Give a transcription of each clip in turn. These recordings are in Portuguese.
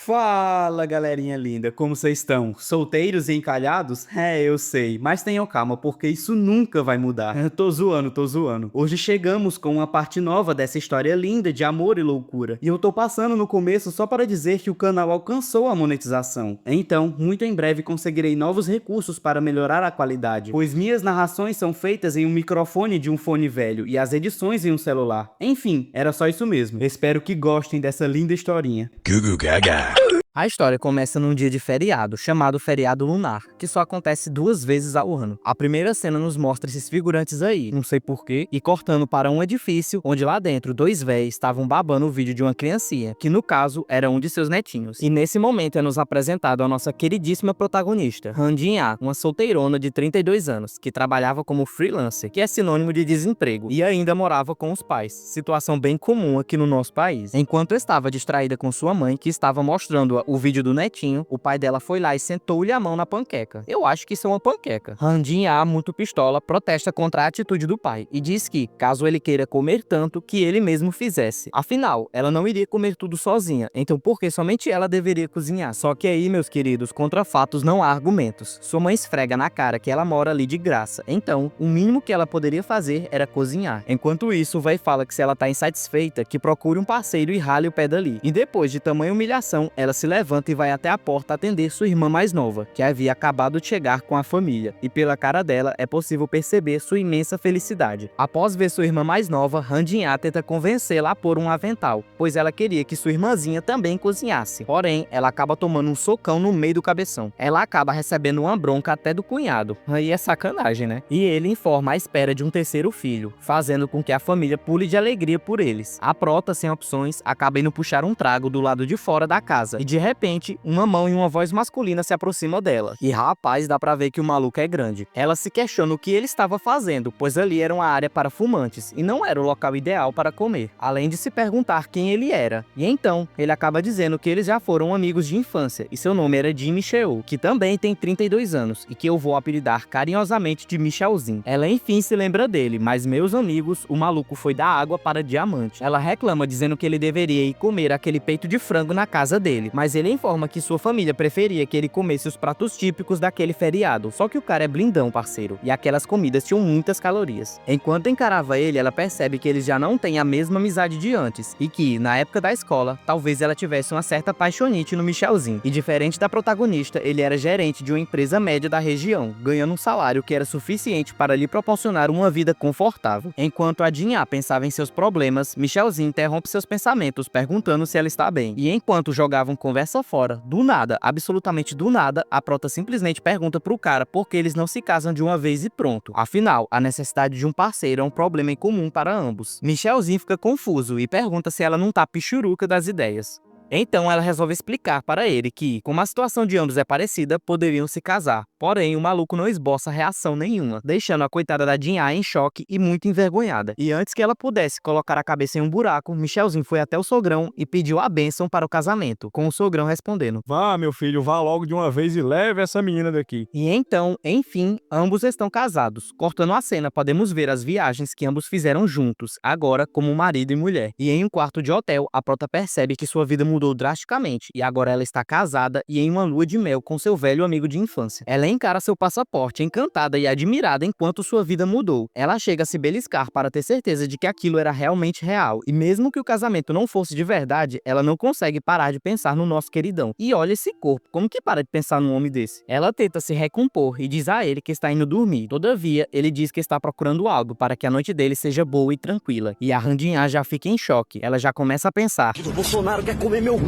Fala, galerinha linda, como vocês estão? Solteiros e encalhados? É, eu sei, mas tenham calma, porque isso nunca vai mudar. Tô zoando, tô zoando. Hoje chegamos com uma parte nova dessa história linda de amor e loucura. E eu tô passando no começo só para dizer que o canal alcançou a monetização. Então, muito em breve conseguirei novos recursos para melhorar a qualidade, pois minhas narrações são feitas em um microfone de um fone velho e as edições em um celular. Enfim, era só isso mesmo. Espero que gostem dessa linda historinha. Gugu Gaga. A história começa num dia de feriado, chamado feriado lunar, que só acontece 2 vezes ao ano. A primeira cena nos mostra esses figurantes aí, não sei porquê, e cortando para um edifício, onde lá dentro 2 véis estavam babando o vídeo de uma criancinha, que no caso era um de seus netinhos. E nesse momento é nos apresentado a nossa queridíssima protagonista, Randinha, uma solteirona de 32 anos, que trabalhava como freelancer, que é sinônimo de desemprego, e ainda morava com os pais, situação bem comum aqui no nosso país. Enquanto estava distraída com sua mãe, que estava mostrando o vídeo do netinho, o pai dela foi lá e sentou-lhe a mão na panqueca. Eu acho que isso é uma panqueca. Randinha, muito pistola, protesta contra a atitude do pai e diz que, caso ele queira comer tanto, que ele mesmo fizesse. Afinal, ela não iria comer tudo sozinha, então por que somente ela deveria cozinhar? Só que aí, meus queridos, contra fatos não há argumentos. Sua mãe esfrega na cara que ela mora ali de graça, então o mínimo que ela poderia fazer era cozinhar. Enquanto isso, o véi fala que se ela tá insatisfeita, que procure um parceiro e rale o pé dali. E depois de tamanha humilhação, ela se levanta e vai até a porta atender sua irmã mais nova, que havia acabado de chegar com a família, e pela cara dela é possível perceber sua imensa felicidade. Após ver sua irmã mais nova, Randinha tenta convencê-la a pôr um avental, pois ela queria que sua irmãzinha também cozinhasse. Porém, ela acaba tomando um socão no meio do cabeção. Ela acaba recebendo uma bronca até do cunhado. Aí é sacanagem, né? E ele informa a espera de um terceiro filho, fazendo com que a família pule de alegria por eles. A prota, sem opções, acaba indo puxar um trago do lado de fora da casa, e de repente, uma mão e uma voz masculina se aproxima dela. E rapaz, dá pra ver que o maluco é grande. Ela se questiona o que ele estava fazendo, pois ali era uma área para fumantes, e não era o local ideal para comer, além de se perguntar quem ele era. E então, ele acaba dizendo que eles já foram amigos de infância, e seu nome era Jimmy Cheo, que também tem 32 anos, e que eu vou apelidar carinhosamente de Michelzinho. Ela enfim se lembra dele, mas meus amigos, o maluco foi da água para diamante. Ela reclama dizendo que ele deveria ir comer aquele peito de frango na casa dele, mas ele informa que sua família preferia que ele comesse os pratos típicos daquele feriado, só que o cara é blindão, parceiro, e aquelas comidas tinham muitas calorias. Enquanto encarava ele, ela percebe que eles já não têm a mesma amizade de antes, e que, na época da escola, talvez ela tivesse uma certa paixonite no Michelzinho, e diferente da protagonista, ele era gerente de uma empresa média da região, ganhando um salário que era suficiente para lhe proporcionar uma vida confortável. Enquanto a Dinha pensava em seus problemas, Michelzinho interrompe seus pensamentos, perguntando se ela está bem, e enquanto jogavam conversa fora, do nada, absolutamente do nada, a prota simplesmente pergunta pro cara por que eles não se casam de uma vez e pronto. Afinal, a necessidade de um parceiro é um problema em comum para ambos. Michelzinho fica confuso e pergunta se ela não tá pichuruca das ideias. Então ela resolve explicar para ele que, como a situação de ambos é parecida, poderiam se casar. Porém, o maluco não esboça reação nenhuma, deixando a coitada da Dinha em choque e muito envergonhada. E antes que ela pudesse colocar a cabeça em um buraco, Michelzinho foi até o sogrão e pediu a bênção para o casamento, com o sogrão respondendo: Vá, meu filho, vá logo de uma vez e leve essa menina daqui. E então, enfim, ambos estão casados. Cortando a cena, podemos ver as viagens que ambos fizeram juntos, agora como marido e mulher. E em um quarto de hotel, a prota percebe que sua vida mudou drasticamente, e agora ela está casada e em uma lua de mel com seu velho amigo de infância. Ela encara seu passaporte, encantada e admirada enquanto sua vida mudou. Ela chega a se beliscar para ter certeza de que aquilo era realmente real, e mesmo que o casamento não fosse de verdade, ela não consegue parar de pensar no nosso queridão. E olha esse corpo, como que para de pensar num homem desse? Ela tenta se recompor e diz a ele que está indo dormir. Todavia, ele diz que está procurando algo para que a noite dele seja boa e tranquila. E a Randinha já fica em choque. Ela já começa a pensar: O Bolsonaro quer comer meu cu.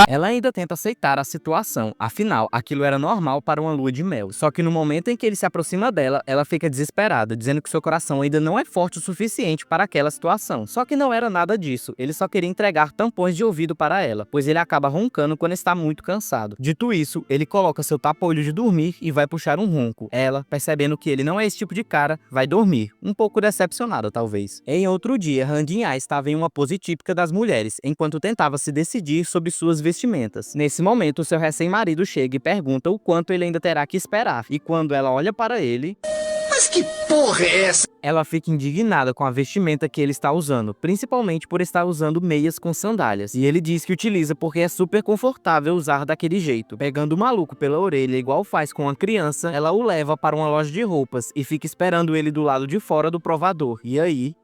Ela ainda tenta aceitar a situação, afinal, aquilo era normal para uma lua de mel. Só que no momento em que ele se aproxima dela, ela fica desesperada, dizendo que seu coração ainda não é forte o suficiente para aquela situação. Só que não era nada disso, ele só queria entregar tampões de ouvido para ela, pois ele acaba roncando quando está muito cansado. Dito isso, ele coloca seu tapa-olho de dormir e vai puxar um ronco. Ela, percebendo que ele não é esse tipo de cara, vai dormir, um pouco decepcionada talvez. Em outro dia, Randinha estava em uma pose típica das mulheres, enquanto tentava se decidir sobre suas vestimentas. Nesse momento, seu recém-marido chega e pergunta o quanto ele ainda terá que esperar, e quando ela olha para ele... Mas que porra é essa? Ela fica indignada com a vestimenta que ele está usando, principalmente por estar usando meias com sandálias. E ele diz que utiliza porque é super confortável usar daquele jeito. Pegando o maluco pela orelha, igual faz com a criança, ela o leva para uma loja de roupas e fica esperando ele do lado de fora do provador. E aí...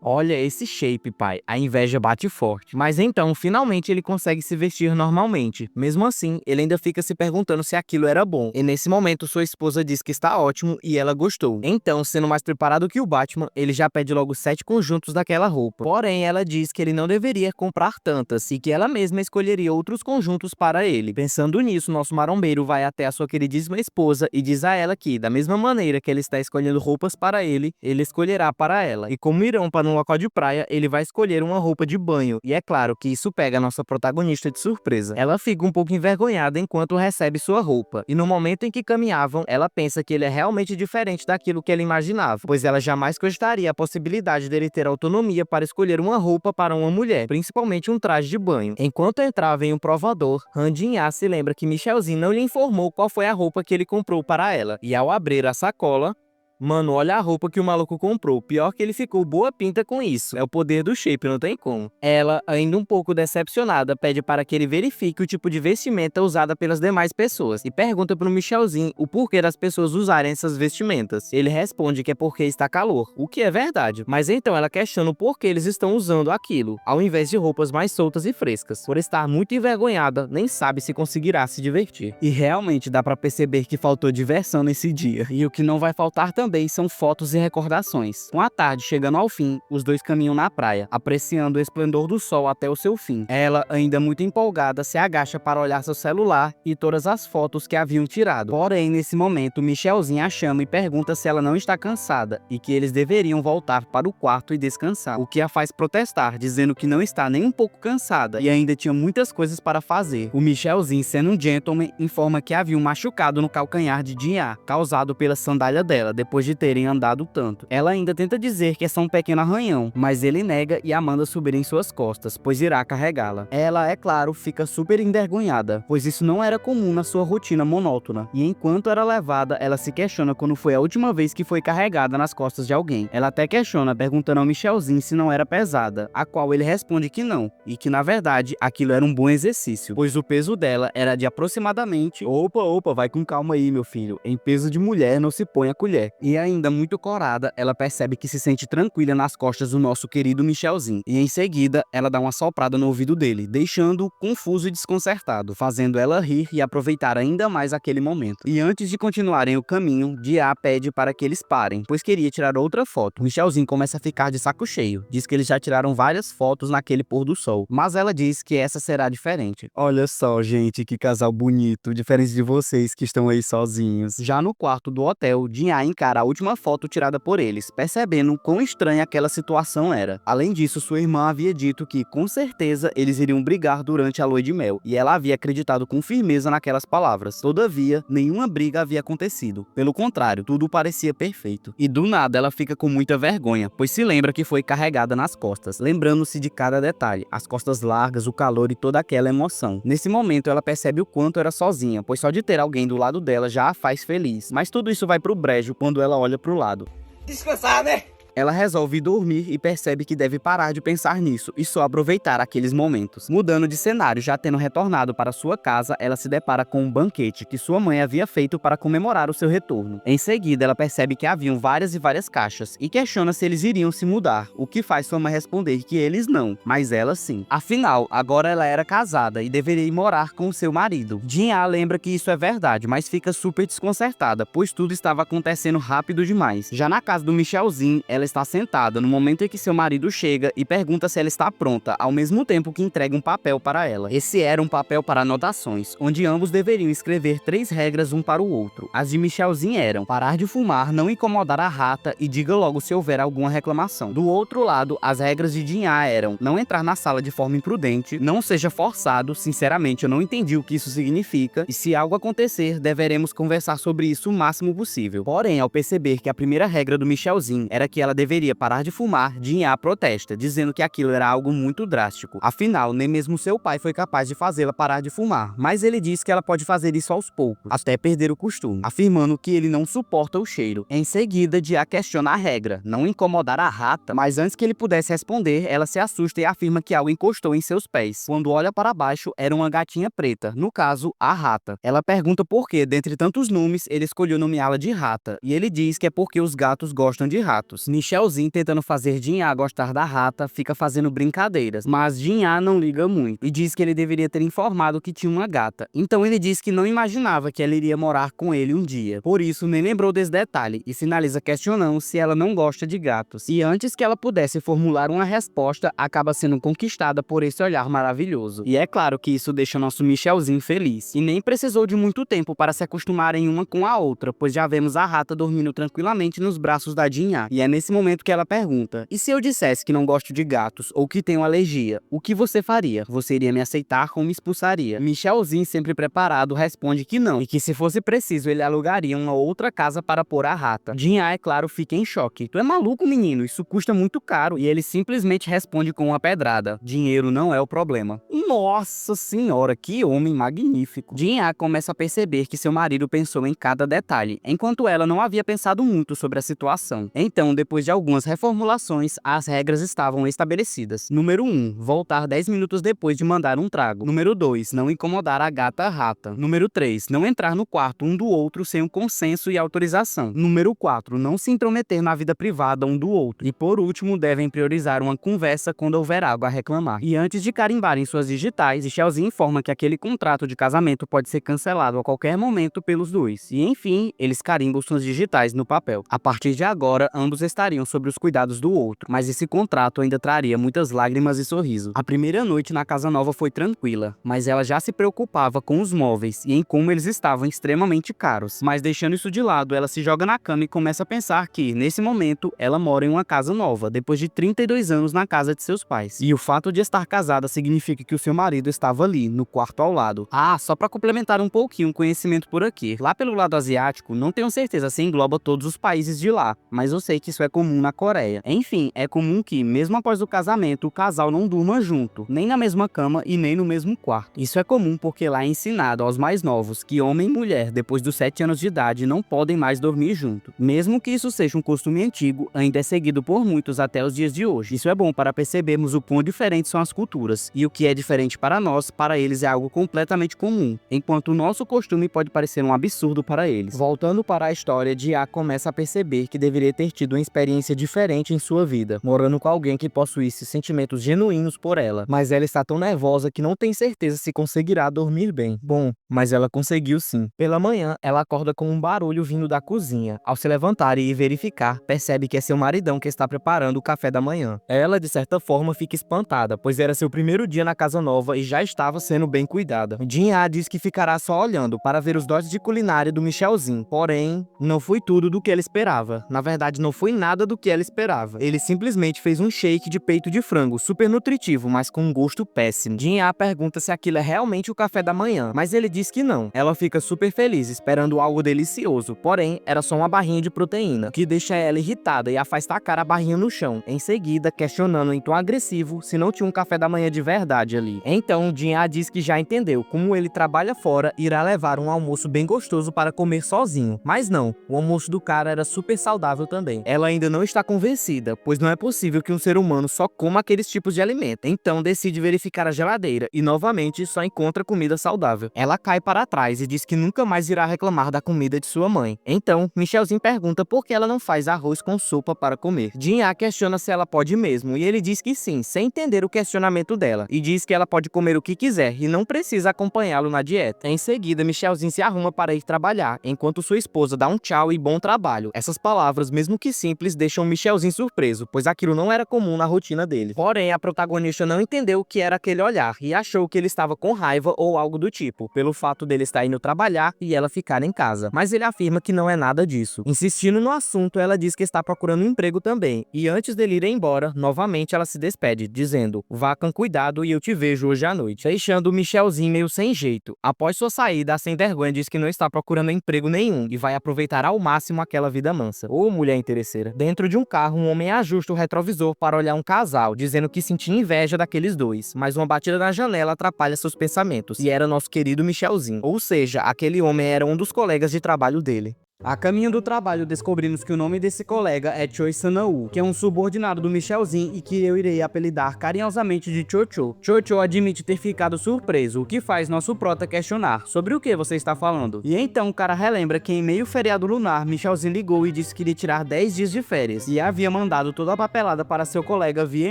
Olha esse shape, pai. A inveja bate forte. Mas então, finalmente ele consegue se vestir normalmente. Mesmo assim, ele ainda fica se perguntando se aquilo era bom. E nesse momento, sua esposa diz que está ótimo e ela gostou. Então, sendo mais preparado que o Batman, ele já pede logo 7 conjuntos daquela roupa. Porém, ela diz que ele não deveria comprar tantas e que ela mesma escolheria outros conjuntos para ele. Pensando nisso, nosso marombeiro vai até a sua queridíssima esposa e diz a ela que, da mesma maneira que ele está escolhendo roupas para ele escolherá para ela. E como irão para um local de praia, ele vai escolher uma roupa de banho. E é claro que isso pega a nossa protagonista de surpresa. Ela fica um pouco envergonhada enquanto recebe sua roupa. E no momento em que caminhavam, ela pensa que ele é realmente diferente daquilo que ela imaginava, pois ela jamais cogitaria a possibilidade dele ter autonomia para escolher uma roupa para uma mulher, principalmente um traje de banho. Enquanto entrava em um provador, Han Jin-ah se lembra que Michelzinho não lhe informou qual foi a roupa que ele comprou para ela. E ao abrir a sacola, mano, olha a roupa que o maluco comprou. Pior que ele ficou boa pinta com isso. É o poder do shape, não tem como. Ela, ainda um pouco decepcionada, pede para que ele verifique o tipo de vestimenta usada pelas demais pessoas e pergunta pro Michelzinho o porquê das pessoas usarem essas vestimentas. Ele responde que é porque está calor, o que é verdade. Mas então ela questiona o porquê eles estão usando aquilo, ao invés de roupas mais soltas e frescas. Por estar muito envergonhada, nem sabe se conseguirá se divertir. E realmente dá pra perceber que faltou diversão nesse dia. E o que não vai faltar também são fotos e recordações. Com a tarde chegando ao fim, os dois caminham na praia, apreciando o esplendor do sol até o seu fim. Ela, ainda muito empolgada, se agacha para olhar seu celular e todas as fotos que haviam tirado. Porém, nesse momento, Michelzinho a chama e pergunta se ela não está cansada e que eles deveriam voltar para o quarto e descansar, o que a faz protestar, dizendo que não está nem um pouco cansada e ainda tinha muitas coisas para fazer. O Michelzinho, sendo um gentleman, informa que havia um machucado no calcanhar de Jin-ah, causado pela sandália dela, depois de terem andado tanto. Ela ainda tenta dizer que é só um pequeno arranhão, mas ele nega e a manda subir em suas costas, pois irá carregá-la. Ela, é claro, fica super envergonhada, pois isso não era comum na sua rotina monótona, e enquanto era levada, ela se questiona quando foi a última vez que foi carregada nas costas de alguém. Ela até questiona, perguntando ao Michelzinho se não era pesada, a qual ele responde que não, e que na verdade aquilo era um bom exercício, pois o peso dela era de aproximadamente... Opa, vai com calma aí, meu filho, em peso de mulher não se põe a colher. E ainda muito corada, ela percebe que se sente tranquila nas costas do nosso querido Michelzinho. E em seguida, ela dá uma soprada no ouvido dele, deixando-o confuso e desconcertado, fazendo ela rir e aproveitar ainda mais aquele momento. E antes de continuarem o caminho, Jin-ah pede para que eles parem, pois queria tirar outra foto. Michelzinho começa a ficar de saco cheio. Diz que eles já tiraram várias fotos naquele pôr do sol, mas ela diz que essa será diferente. Olha só, gente, que casal bonito, diferente de vocês que estão aí sozinhos. Já no quarto do hotel, Jin-ah encara a última foto tirada por eles, percebendo quão estranha aquela situação era. Além disso, sua irmã havia dito que, com certeza, eles iriam brigar durante a lua de mel, e ela havia acreditado com firmeza naquelas palavras. Todavia, nenhuma briga havia acontecido. Pelo contrário, tudo parecia perfeito. E do nada, ela fica com muita vergonha, pois se lembra que foi carregada nas costas, lembrando-se de cada detalhe, as costas largas, o calor e toda aquela emoção. Nesse momento, ela percebe o quanto era sozinha, pois só de ter alguém do lado dela já a faz feliz. Mas tudo isso vai pro brejo quando ela olha pro lado. Descansar, né? Ela resolve dormir e percebe que deve parar de pensar nisso e só aproveitar aqueles momentos. Mudando de cenário, já tendo retornado para sua casa, ela se depara com um banquete que sua mãe havia feito para comemorar o seu retorno. Em seguida, ela percebe que haviam várias e várias caixas e questiona se eles iriam se mudar, o que faz sua mãe responder que eles não, mas ela sim. Afinal, agora ela era casada e deveria ir morar com o seu marido. Jin-ah lembra que isso é verdade, mas fica super desconcertada, pois tudo estava acontecendo rápido demais. Já na casa do Michelzinho, ela está sentada no momento em que seu marido chega e pergunta se ela está pronta, ao mesmo tempo que entrega um papel para ela. Esse era um papel para anotações, onde ambos deveriam escrever 3 regras um para o outro. As de Michelzinho eram: parar de fumar, não incomodar a rata e diga logo se houver alguma reclamação. Do outro lado, as regras de Jin-ah eram: não entrar na sala de forma imprudente, não seja forçado, sinceramente eu não entendi o que isso significa, e se algo acontecer, deveremos conversar sobre isso o máximo possível. Porém, ao perceber que a primeira regra do Michelzinho era que ela ela deveria parar de fumar, Jin-Ah protesta, dizendo que aquilo era algo muito drástico. Afinal, nem mesmo seu pai foi capaz de fazê-la parar de fumar, mas ele diz que ela pode fazer isso aos poucos, até perder o costume, afirmando que ele não suporta o cheiro. Em seguida, Jin-Ah questiona a regra, não incomodar a rata, mas antes que ele pudesse responder, ela se assusta e afirma que algo encostou em seus pés. Quando olha para baixo, era uma gatinha preta, no caso, a rata. Ela pergunta por que, dentre tantos nomes, ele escolheu nomeá-la de rata, e ele diz que é porque os gatos gostam de ratos. Michelzinho, tentando fazer Jin-Ah gostar da rata, fica fazendo brincadeiras, mas Jin-Ah não liga muito, e diz que ele deveria ter informado que tinha uma gata. Então ele diz que não imaginava que ela iria morar com ele um dia, por isso nem lembrou desse detalhe, e finaliza questionando se ela não gosta de gatos. E antes que ela pudesse formular uma resposta, acaba sendo conquistada por esse olhar maravilhoso. E é claro que isso deixa nosso Michelzinho feliz, e nem precisou de muito tempo para se acostumarem uma com a outra, pois já vemos a rata dormindo tranquilamente nos braços da Jin-Ah. E é nesse momento que ela pergunta: e se eu dissesse que não gosto de gatos ou que tenho alergia, o que você faria? Você iria me aceitar ou me expulsaria? Michelzinho, sempre preparado, responde que não, e que se fosse preciso ele alugaria uma outra casa para pôr a rata. Jin-Ah, é claro, fica em choque. Tu é maluco, menino? Isso custa muito caro. E ele simplesmente responde com uma pedrada: dinheiro não é o problema. Nossa senhora, que homem magnífico. Jin-Ah começa a perceber que seu marido pensou em cada detalhe, enquanto ela não havia pensado muito sobre a situação. Então, depois de algumas reformulações, as regras estavam estabelecidas. Número 1, voltar 10 minutos depois de mandar um trago. Número 2, não incomodar a gata rata. Número 3, não entrar no quarto um do outro sem um consenso e autorização. Número 4, não se intrometer na vida privada um do outro. E por último, devem priorizar uma conversa quando houver algo a reclamar. E antes de carimbarem suas digitais, Michelzinho informa que aquele contrato de casamento pode ser cancelado a qualquer momento pelos dois. E enfim, eles carimbam suas digitais no papel. A partir de agora, ambos estariam sob os cuidados do outro, mas esse contrato ainda traria muitas lágrimas e sorrisos. A primeira noite na casa nova foi tranquila, mas ela já se preocupava com os móveis e em como eles estavam extremamente caros. Mas deixando isso de lado, ela se joga na cama e começa a pensar que, nesse momento, ela mora em uma casa nova, depois de 32 anos na casa de seus pais. E o fato de estar casada significa que o seu marido estava ali, no quarto ao lado. Ah, só pra complementar um pouquinho o conhecimento por aqui. Lá pelo lado asiático, não tenho certeza se engloba todos os países de lá, mas eu sei que isso é comum na Coreia. Enfim, é comum que, mesmo após o casamento, o casal não durma junto, nem na mesma cama e nem no mesmo quarto. Isso é comum porque lá é ensinado aos mais novos que homem e mulher, depois dos 7 anos de idade, não podem mais dormir junto. Mesmo que isso seja um costume antigo, ainda é seguido por muitos até os dias de hoje. Isso é bom para percebermos o quão diferentes são as culturas, e o que é diferente para nós, para eles é algo completamente comum, enquanto o nosso costume pode parecer um absurdo para eles. Voltando para a história, Jin-Ah começa a perceber que deveria ter tido uma experiência diferente em sua vida, morando com alguém que possuísse sentimentos genuínos por ela, mas ela está tão nervosa que não tem certeza se conseguirá dormir bem. Bom, mas ela conseguiu sim. Pela manhã, ela acorda com um barulho vindo da cozinha. Ao se levantar e ir verificar, percebe que é seu maridão que está preparando o café da manhã. Ela, de certa forma, fica espantada, pois era seu primeiro dia na casa nova e já estava sendo bem cuidada. Jin-Ah diz que ficará só olhando para ver os dotes de culinária do Michelzinho, porém, não foi tudo do que ela esperava. Na verdade, não foi nada do que ela esperava. Ele simplesmente fez um shake de peito de frango, super nutritivo, mas com um gosto péssimo. Jin-Ah pergunta se aquilo é realmente o café da manhã, mas ele diz que não. Ela fica super feliz, esperando algo delicioso, porém, era só uma barrinha de proteína, que deixa ela irritada e a faz tacar a barrinha no chão, em seguida questionando em tom agressivo se não tinha um café da manhã de verdade ali. Então, Jin-Ah diz que já entendeu como ele trabalha fora e irá levar um almoço bem gostoso para comer sozinho. Mas não, o almoço do cara era super saudável também. Ela ainda não está convencida, pois não é possível que um ser humano só coma aqueles tipos de alimento. Então decide verificar a geladeira e novamente só encontra comida saudável. Ela cai para trás e diz que nunca mais irá reclamar da comida de sua mãe. Então, Michelzinho pergunta por que ela não faz arroz com sopa para comer. Jin-Ah questiona se ela pode mesmo e ele diz que sim, sem entender o questionamento dela, e diz que ela pode comer o que quiser e não precisa acompanhá-lo na dieta. Em seguida, Michelzinho se arruma para ir trabalhar, enquanto sua esposa dá um tchau e bom trabalho. Essas palavras, mesmo que simples, deixam Michelzinho surpreso, pois aquilo não era comum na rotina dele. Porém, a protagonista não entendeu o que era aquele olhar e achou que ele estava com raiva ou algo do tipo, pelo fato dele estar indo trabalhar e ela ficar em casa. Mas ele afirma que não é nada disso. Insistindo no assunto, ela diz que está procurando um emprego também, e antes dele ir embora, novamente ela se despede, dizendo: vá com cuidado e eu te vejo hoje à noite, deixando o Michelzinho meio sem jeito. Após sua saída, a sem vergonha diz que não está procurando emprego nenhum e vai aproveitar ao máximo aquela vida mansa. Ô, mulher interesseira. Dentro de um carro, um homem ajusta o retrovisor para olhar um casal, dizendo que sentia inveja daqueles dois, mas uma batida na janela atrapalha seus pensamentos, e era nosso querido Michelzinho. Ou seja, aquele homem era um dos colegas de trabalho dele. A caminho do trabalho, descobrimos que o nome desse colega é Choi Sana-woo, que é um subordinado do Michelzinho e que eu irei apelidar carinhosamente de Chocho. Chocho admite ter ficado surpreso, o que faz nosso prota questionar sobre o que você está falando. E então o cara relembra que em meio feriado lunar, Michelzinho ligou e disse que iria tirar 10 dias de férias e havia mandado toda a papelada para seu colega via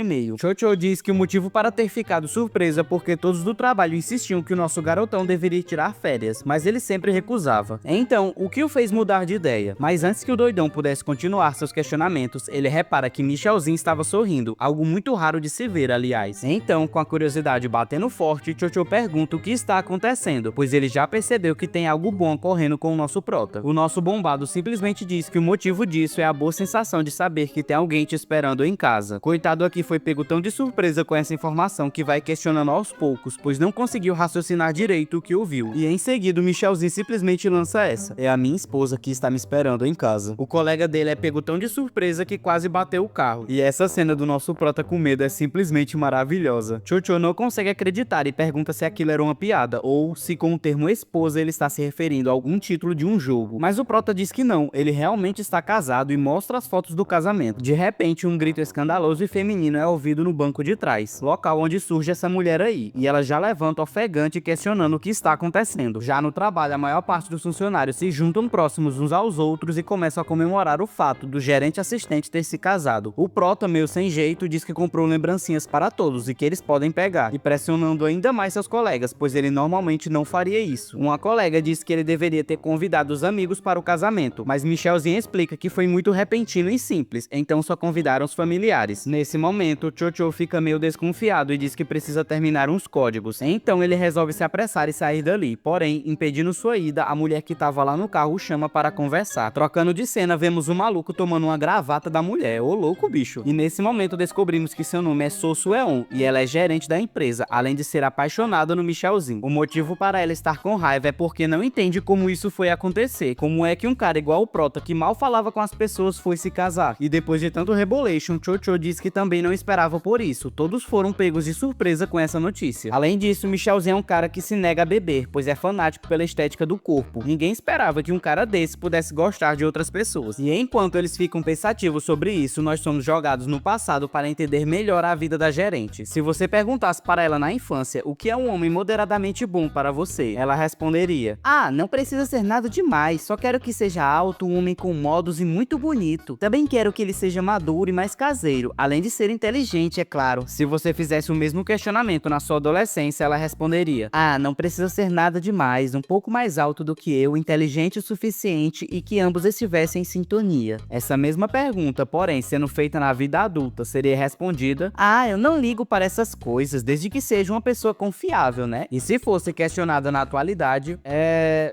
e-mail. Chocho diz que o motivo para ter ficado surpresa é porque todos do trabalho insistiam que o nosso garotão deveria tirar férias, mas ele sempre recusava. Então, o que o fez mudar de ideia? Mas antes que o doidão pudesse continuar seus questionamentos, ele repara que Michelzinho estava sorrindo, algo muito raro de se ver, aliás. Então, com a curiosidade batendo forte, Chocho pergunta o que está acontecendo, pois ele já percebeu que tem algo bom ocorrendo com o nosso prota. O nosso bombado simplesmente diz que o motivo disso é a boa sensação de saber que tem alguém te esperando em casa. Coitado aqui foi pego tão de surpresa com essa informação que vai questionando aos poucos, pois não conseguiu raciocinar direito o que ouviu. E em seguida, o Michelzinho simplesmente lança essa: é a minha esposa que está me esperando em casa. O colega dele é pego tão de surpresa que quase bateu o carro. E essa cena do nosso prota com medo é simplesmente maravilhosa. Chocho não consegue acreditar e pergunta se aquilo era uma piada, ou se com o termo esposa ele está se referindo a algum título de um jogo. Mas o prota diz que não, ele realmente está casado e mostra as fotos do casamento. De repente, um grito escandaloso e feminino é ouvido no banco de trás, local onde surge essa mulher aí, e ela já levanta ofegante questionando o que está acontecendo. Já no trabalho, a maior parte dos funcionários se juntam próximos uns aos outros e começam a comemorar o fato do gerente assistente ter se casado. O prota, meio sem jeito, diz que comprou lembrancinhas para todos e que eles podem pegar, e pressionando ainda mais seus colegas, pois ele normalmente não faria isso. Uma colega diz que ele deveria ter convidado os amigos para o casamento, mas Michelzinho explica que foi muito repentino e simples, então só convidaram os familiares. Nesse momento, Chocho fica meio desconfiado e diz que precisa terminar uns códigos, então ele resolve se apressar e sair dali, porém, impedindo sua ida, a mulher que estava lá no carro o chama para conversar. Trocando de cena, vemos o maluco tomando uma gravata da mulher, ô louco bicho. E nesse momento descobrimos que seu nome é So Sue-on e ela é gerente da empresa, além de ser apaixonada no Michelzinho. O motivo para ela estar com raiva é porque não entende como isso foi acontecer, como é que um cara igual o prota, que mal falava com as pessoas, foi se casar. E depois de tanto rebolation, Chocho diz que também não esperava por isso, todos foram pegos de surpresa com essa notícia. Além disso, Michelzinho é um cara que se nega a beber, pois é fanático pela estética do corpo. Ninguém esperava que um cara desse pudesse gostar de outras pessoas. E enquanto eles ficam pensativos sobre isso, nós somos jogados no passado para entender melhor a vida da gerente. Se você perguntasse para ela na infância o que é um homem moderadamente bom para você, ela responderia: ah, não precisa ser nada demais, só quero que seja alto, um homem com modos e muito bonito. Também quero que ele seja maduro e mais caseiro, além de ser inteligente, é claro. Se você fizesse o mesmo questionamento na sua adolescência, ela responderia: ah, não precisa ser nada demais, um pouco mais alto do que eu, inteligente o suficiente e que ambos estivessem em sintonia. Essa mesma pergunta, porém, sendo feita na vida adulta, seria respondida: ah, eu não ligo para essas coisas, desde que seja uma pessoa confiável, né? E se fosse questionada na atualidade,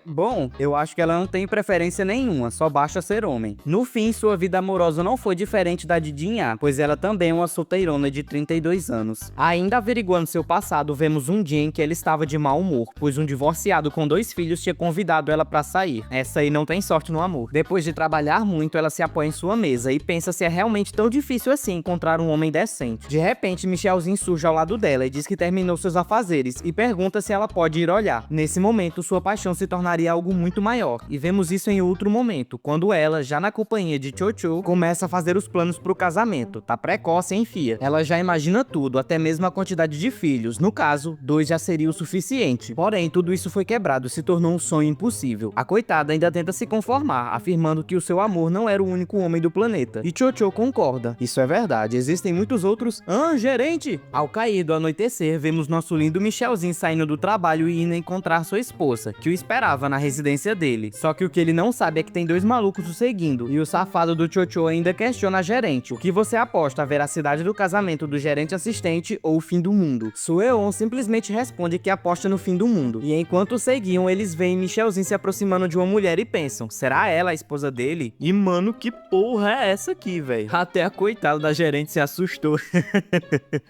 bom, eu acho que ela não tem preferência nenhuma, só basta ser homem. No fim, sua vida amorosa não foi diferente da de Jinha, pois ela também é uma solteirona de 32 anos. Ainda averiguando seu passado, vemos um dia em que ela estava de mau humor, pois um divorciado com 2 filhos tinha convidado ela para sair. Essa aí não tem sorte no amor. Depois de trabalhar muito, ela se apoia em sua mesa e pensa se é realmente tão difícil assim encontrar um homem decente. De repente, Michelzinho surge ao lado dela e diz que terminou seus afazeres e pergunta se ela pode ir olhar. Nesse momento, sua paixão se tornaria algo muito maior, e vemos isso em outro momento, quando ela, já na companhia de Chocho, começa a fazer os planos pro casamento. Tá precoce, hein, fia? Ela já imagina tudo, até mesmo a quantidade de filhos. No caso, 2 já seria o suficiente. Porém, tudo isso foi quebrado e se tornou um sonho impossível. A coitada ainda tenta se conformar, afirmando que o seu amor não era o único homem do planeta. E Chocho concorda. Isso é verdade, existem muitos outros. Gerente! Ao cair do anoitecer, vemos nosso lindo Michelzinho saindo do trabalho e indo encontrar sua esposa, que o esperava na residência dele. Só que o que ele não sabe é que tem 2 malucos o seguindo, e o safado do Chocho ainda questiona a gerente: o que você aposta, a veracidade do casamento do gerente assistente ou o fim do mundo? Sue-on simplesmente responde que aposta no fim do mundo. E enquanto seguiam, eles veem Michelzinho se aproximando de uma mulher e pensam: pensam, será ela a esposa dele? E mano, que porra é essa aqui, velho? Até a coitada da gerente se assustou.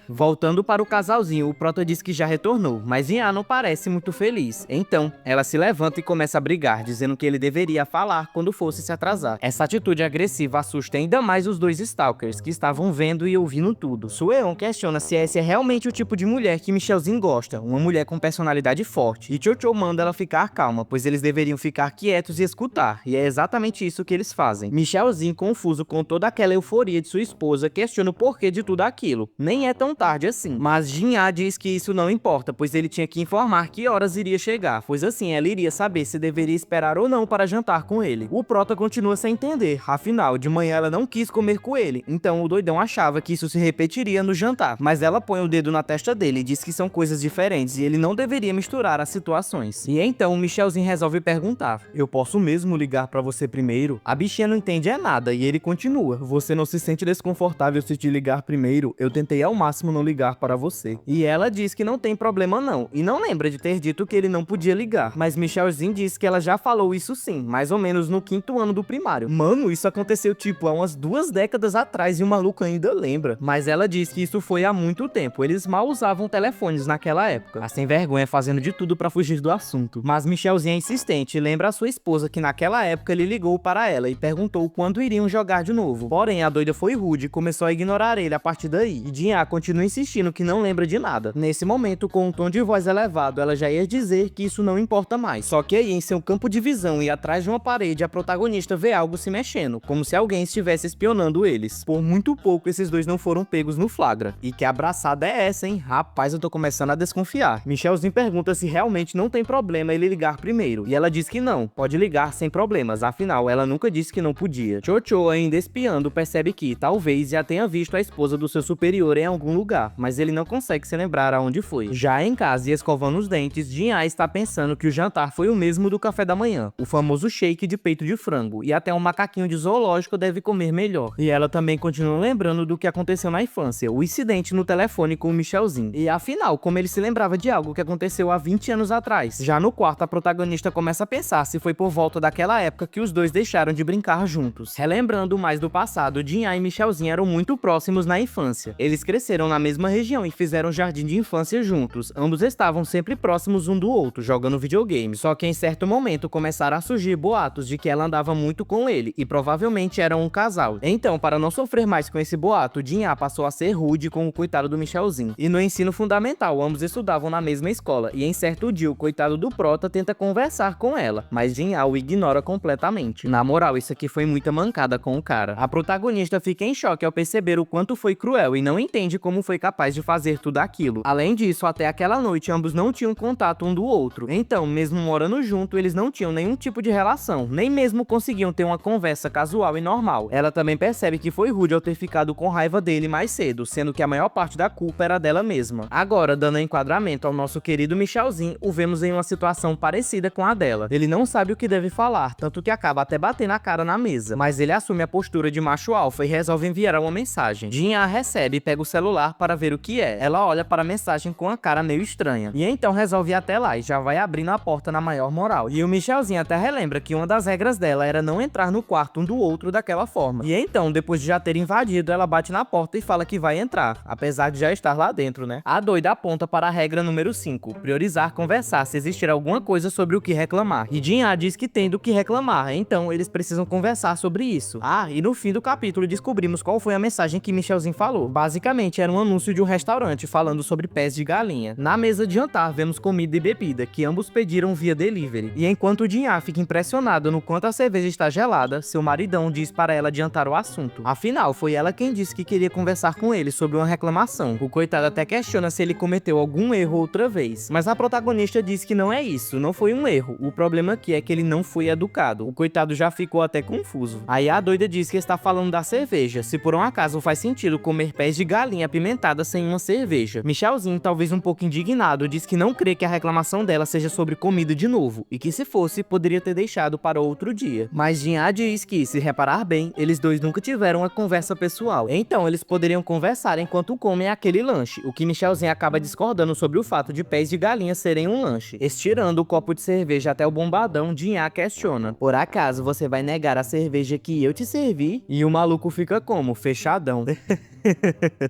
Voltando para o casalzinho, o Prota diz que já retornou, mas Ian não parece muito feliz. Então, ela se levanta e começa a brigar, dizendo que ele deveria falar quando fosse se atrasar. Essa atitude agressiva assusta ainda mais os dois stalkers, que estavam vendo e ouvindo tudo. Sueon questiona se esse é realmente o tipo de mulher que Michelzinho gosta, uma mulher com personalidade forte, e Chocho manda ela ficar calma, pois eles deveriam ficar quietos e escutar, e é exatamente isso que eles fazem. Michelzinho, confuso com toda aquela euforia de sua esposa, questiona o porquê de tudo aquilo. Nem é tão tarde assim, mas Jinha diz que isso não importa, pois ele tinha que informar que horas iria chegar, pois assim ela iria saber se deveria esperar ou não para jantar com ele. O Prota continua sem entender, afinal, de manhã ela não quis comer com ele, então o doidão achava que isso se repetiria no jantar, mas ela põe o dedo na testa dele e diz que são coisas diferentes e ele não deveria misturar as situações. E então o Michelzinho resolve perguntar: eu posso mesmo ligar pra você primeiro? A bichinha não entende nada e ele continua: você não se sente desconfortável se te ligar primeiro? Eu tentei ao máximo não ligar para você. E ela diz que não tem problema não, e não lembra de ter dito que ele não podia ligar, mas Michelzinho diz que ela já falou isso sim, mais ou menos no 5º ano do primário. Mano, isso aconteceu tipo há umas 2 décadas atrás e o maluco ainda lembra. Mas ela diz que isso foi há muito tempo, eles mal usavam telefones naquela época. A sem vergonha fazendo de tudo pra fugir do assunto. Mas Michelzinho é insistente e lembra a sua esposa que naquela época ele ligou para ela e perguntou quando iriam jogar de novo. Porém, a doida foi rude e começou a ignorar ele a partir daí. E Jinha continua insistindo que não lembra de nada. Nesse momento, com um tom de voz elevado, ela já ia dizer que isso não importa mais. Só que aí, em seu campo de visão e atrás de uma parede, a protagonista vê algo se mexendo, como se alguém estivesse espionando eles. Por muito pouco, esses dois não foram pegos no flagra. E que abraçada é essa, hein? Rapaz, eu tô começando a desconfiar. Michelzinho pergunta se realmente não tem problema ele ligar primeiro. E ela diz que não, pode ligar sem problemas, afinal, ela nunca disse que não podia. Chocho, ainda espiando, percebe que talvez já tenha visto a esposa do seu superior em algum lugar, mas ele não consegue se lembrar aonde foi. Já em casa e escovando os dentes, Jinha está pensando que o jantar foi o mesmo do café da manhã, o famoso shake de peito de frango, e até um macaquinho de zoológico deve comer melhor. E ela também continua lembrando do que aconteceu na infância, o incidente no telefone com o Michelzinho. E afinal, como ele se lembrava de algo que aconteceu há 20 anos atrás. Já no quarto, a protagonista começa a pensar se foi por volta daquela época que os dois deixaram de brincar juntos. Relembrando mais do passado, Jinha e Michelzinho eram muito próximos na infância. Eles cresceram na mesma região e fizeram jardim de infância juntos. Ambos estavam sempre próximos um do outro, jogando videogame. Só que em certo momento começaram a surgir boatos de que ela andava muito com ele e provavelmente eram um casal. Então, para não sofrer mais com esse boato, Jinha passou a ser rude com o coitado do Michelzinho. E no ensino fundamental, ambos estudavam na mesma escola e em certo dia o coitado do Prota tenta conversar com ela, mas Jinha o ignora completamente. Na moral, isso aqui foi muita mancada com o cara. A protagonista fica em choque ao perceber o quanto foi cruel e não entende como foi capaz de fazer tudo aquilo. Além disso, até aquela noite ambos não tinham contato um do outro. Então, mesmo morando junto, eles não tinham nenhum tipo de relação, nem mesmo conseguiam ter uma conversa casual e normal. Ela também percebe que foi rude ao ter ficado com raiva dele mais cedo, sendo que a maior parte da culpa era dela mesma. Agora, dando enquadramento ao nosso querido Michelzinho, o vemos em uma situação parecida com a dela. Ele não sabe o que deve falar, tanto que acaba até batendo a cara na mesa, mas ele assume a postura de macho alfa e resolve enviar uma mensagem. Jinha a recebe e pega o celular para ver o que é. Ela olha para a mensagem com a cara meio estranha, e então resolve ir até lá e já vai abrindo a porta na maior moral. E o Michelzinho até relembra que uma das regras dela era não entrar no quarto um do outro daquela forma. E então, depois de já ter invadido, ela bate na porta e fala que vai entrar, apesar de já estar lá dentro, né? A doida aponta para a regra número 5, priorizar conversar se existir alguma coisa sobre o que reclamar. E Jinha diz que tem do que reclamar, então eles precisam conversar sobre isso. Ah, e no fim do capítulo descobrimos qual foi a mensagem que Michelzinho falou. Basicamente era um anúncio de um restaurante falando sobre pés de galinha. Na mesa de jantar vemos comida e bebida, que ambos pediram via delivery. E enquanto Jinha fica impressionado no quanto a cerveja está gelada, seu maridão diz para ela adiantar o assunto. Afinal, foi ela quem disse que queria conversar com ele sobre uma reclamação. O coitado até questiona se ele cometeu algum erro outra vez, mas a protagonista diz que não é isso, não foi um erro. O problema aqui é que ele não foi educado. O coitado já ficou até confuso. Aí a doida diz que está falando da cerveja, se por um acaso faz sentido comer pés de galinha apimentada sem uma cerveja. Michelzinho, talvez um pouco indignado, diz que não crê que a reclamação dela seja sobre comida de novo, e que se fosse, poderia ter deixado para outro dia. Mas Jinha diz que, se reparar bem, eles dois nunca tiveram uma conversa pessoal, então eles poderiam conversar enquanto comem aquele lanche, o que Michelzinho acaba discordando sobre o fato de pés de galinha serem um lanche. Estirando o copo de cerveja até o bombadão, Jinha questiona questiona: por acaso você vai negar a cerveja que eu te servi? E o maluco fica como? Fechadão.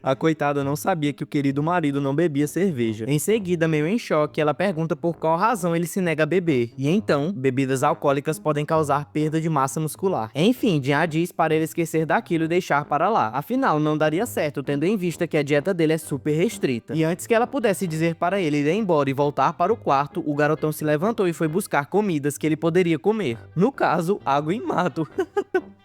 A coitada não sabia que o querido marido não bebia cerveja. Em seguida, meio em choque, ela pergunta por qual razão ele se nega a beber. E então, bebidas alcoólicas podem causar perda de massa muscular. Enfim, Jean diz para ele esquecer daquilo e deixar para lá. Afinal, não daria certo, tendo em vista que a dieta dele é super restrita. E antes que ela pudesse dizer para ele ir embora e voltar para o quarto, o garotão se levantou e foi buscar comidas que ele poderia comer. No caso, água e mato.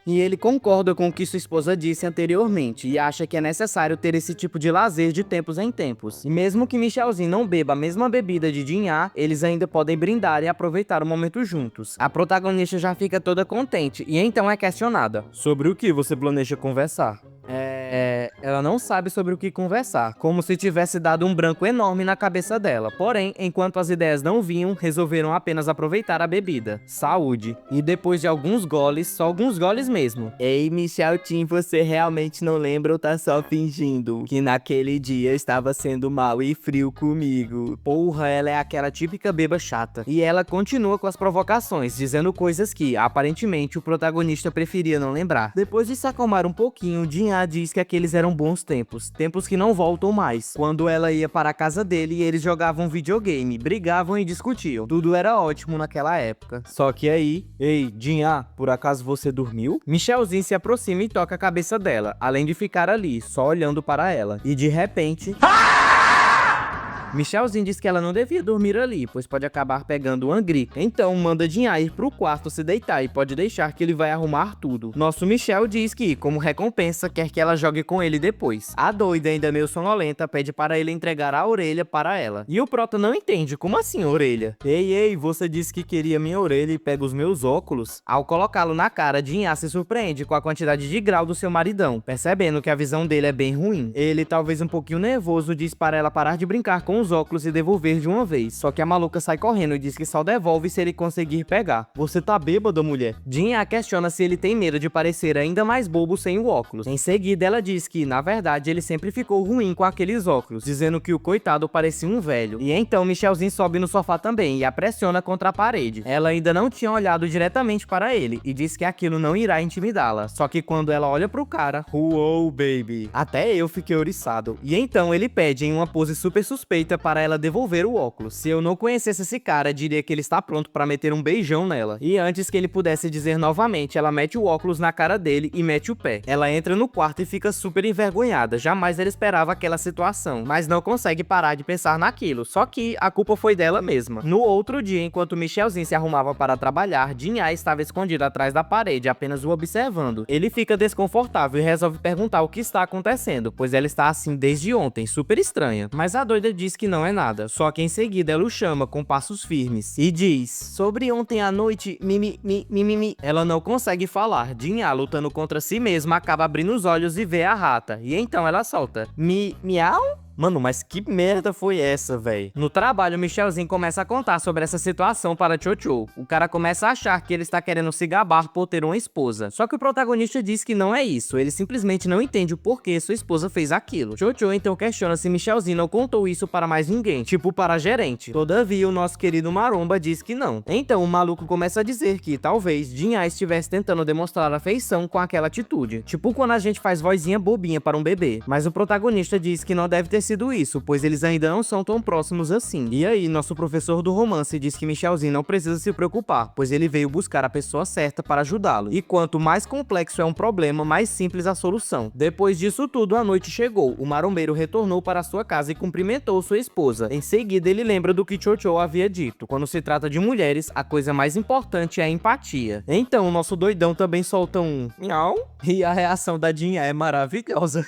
E ele concorda com o que sua esposa disse anteriormente e acha que é necessário ter esse tipo de lazer de tempos em tempos. E mesmo que Michelzinho não beba a mesma bebida de Jean, eles ainda podem brindar e aproveitar o momento juntos. A protagonista já fica toda contente e então é questionada: sobre o que você planeja conversar? Ela não sabe sobre o que conversar, como se tivesse dado um branco enorme na cabeça dela. Porém, enquanto as ideias não vinham, resolveram apenas aproveitar a bebida. Saúde. E depois de alguns goles, só alguns goles mesmo. Ei, Micheltin, você realmente não lembra ou tá só fingindo que naquele dia estava sendo mau e frio comigo? Porra, ela é aquela típica beba chata. E ela continua com as provocações, dizendo coisas que, aparentemente, o protagonista preferia não lembrar. Depois de se acalmar um pouquinho, Jean diz que aqueles eram bons tempos, tempos que não voltam mais. Quando ela ia para a casa dele, eles jogavam videogame, brigavam e discutiam. Tudo era ótimo naquela época. Só que aí... Ei, Jean, por acaso você dormiu? Michelzinho se aproxima e toca a cabeça dela, além de ficar ali, só olhando para ela. E de repente... Michelzinho diz que ela não devia dormir ali, pois pode acabar pegando uma gripe. Então manda Jean ir pro quarto se deitar e pode deixar que ele vai arrumar tudo. Nosso Michel diz que, como recompensa, quer que ela jogue com ele depois. A doida, ainda meio sonolenta, pede para ele entregar a orelha para ela. E o prota não entende, como assim orelha? Ei, você disse que queria minha orelha e pega os meus óculos? Ao colocá-lo na cara, Jean se surpreende com a quantidade de grau do seu maridão, percebendo que a visão dele é bem ruim. Ele, talvez um pouquinho nervoso, diz para ela parar de brincar com os óculos e devolver de uma vez. Só que a maluca sai correndo e diz que só devolve se ele conseguir pegar. Você tá bêbada, mulher? Jean a questiona se ele tem medo de parecer ainda mais bobo sem o óculos. Em seguida, ela diz que, na verdade, ele sempre ficou ruim com aqueles óculos, dizendo que o coitado parecia um velho. E então Michelzinho sobe no sofá também e a pressiona contra a parede. Ela ainda não tinha olhado diretamente para ele e diz que aquilo não irá intimidá-la. Só que quando ela olha pro cara, uou, baby, até eu fiquei ouriçado. E então ele pede em uma pose super suspeita para ela devolver o óculos. Se eu não conhecesse esse cara, diria que ele está pronto para meter um beijão nela. E antes que ele pudesse dizer novamente, ela mete o óculos na cara dele e mete o pé. Ela entra no quarto e fica super envergonhada. Jamais ela esperava aquela situação, mas não consegue parar de pensar naquilo. Só que a culpa foi dela mesma. No outro dia, enquanto Michelzinho se arrumava para trabalhar, Jean estava escondido atrás da parede, apenas o observando. Ele fica desconfortável e resolve perguntar o que está acontecendo, pois ela está assim desde ontem, super estranha. Mas a doida diz que não é nada. Só que em seguida ela o chama com passos firmes e diz: sobre ontem à noite, Ela não consegue falar. Jean, lutando contra si mesma, acaba abrindo os olhos e vê a rata. E então ela solta: miau? Mano, mas que merda foi essa, véi? No trabalho, Michelzinho começa a contar sobre essa situação para Chocho. O cara começa a achar que ele está querendo se gabar por ter uma esposa. Só que o protagonista diz que não é isso. Ele simplesmente não entende o porquê sua esposa fez aquilo. Chocho então questiona se Michelzinho não contou isso para mais ninguém, tipo para a gerente. Todavia, o nosso querido Maromba diz que não. Então o maluco começa a dizer que talvez Jean estivesse tentando demonstrar afeição com aquela atitude. Tipo quando a gente faz vozinha bobinha para um bebê. Mas o protagonista diz que não deve ter sido isso, pois eles ainda não são tão próximos assim. E aí, nosso professor do romance diz que Michelzinho não precisa se preocupar, pois ele veio buscar a pessoa certa para ajudá-lo. E quanto mais complexo é um problema, mais simples a solução. Depois disso tudo, a noite chegou. O marombeiro retornou para sua casa e cumprimentou sua esposa. Em seguida, ele lembra do que Chocho havia dito. Quando se trata de mulheres, a coisa mais importante é a empatia. Então, o nosso doidão também solta um miau. E a reação da Jean é maravilhosa.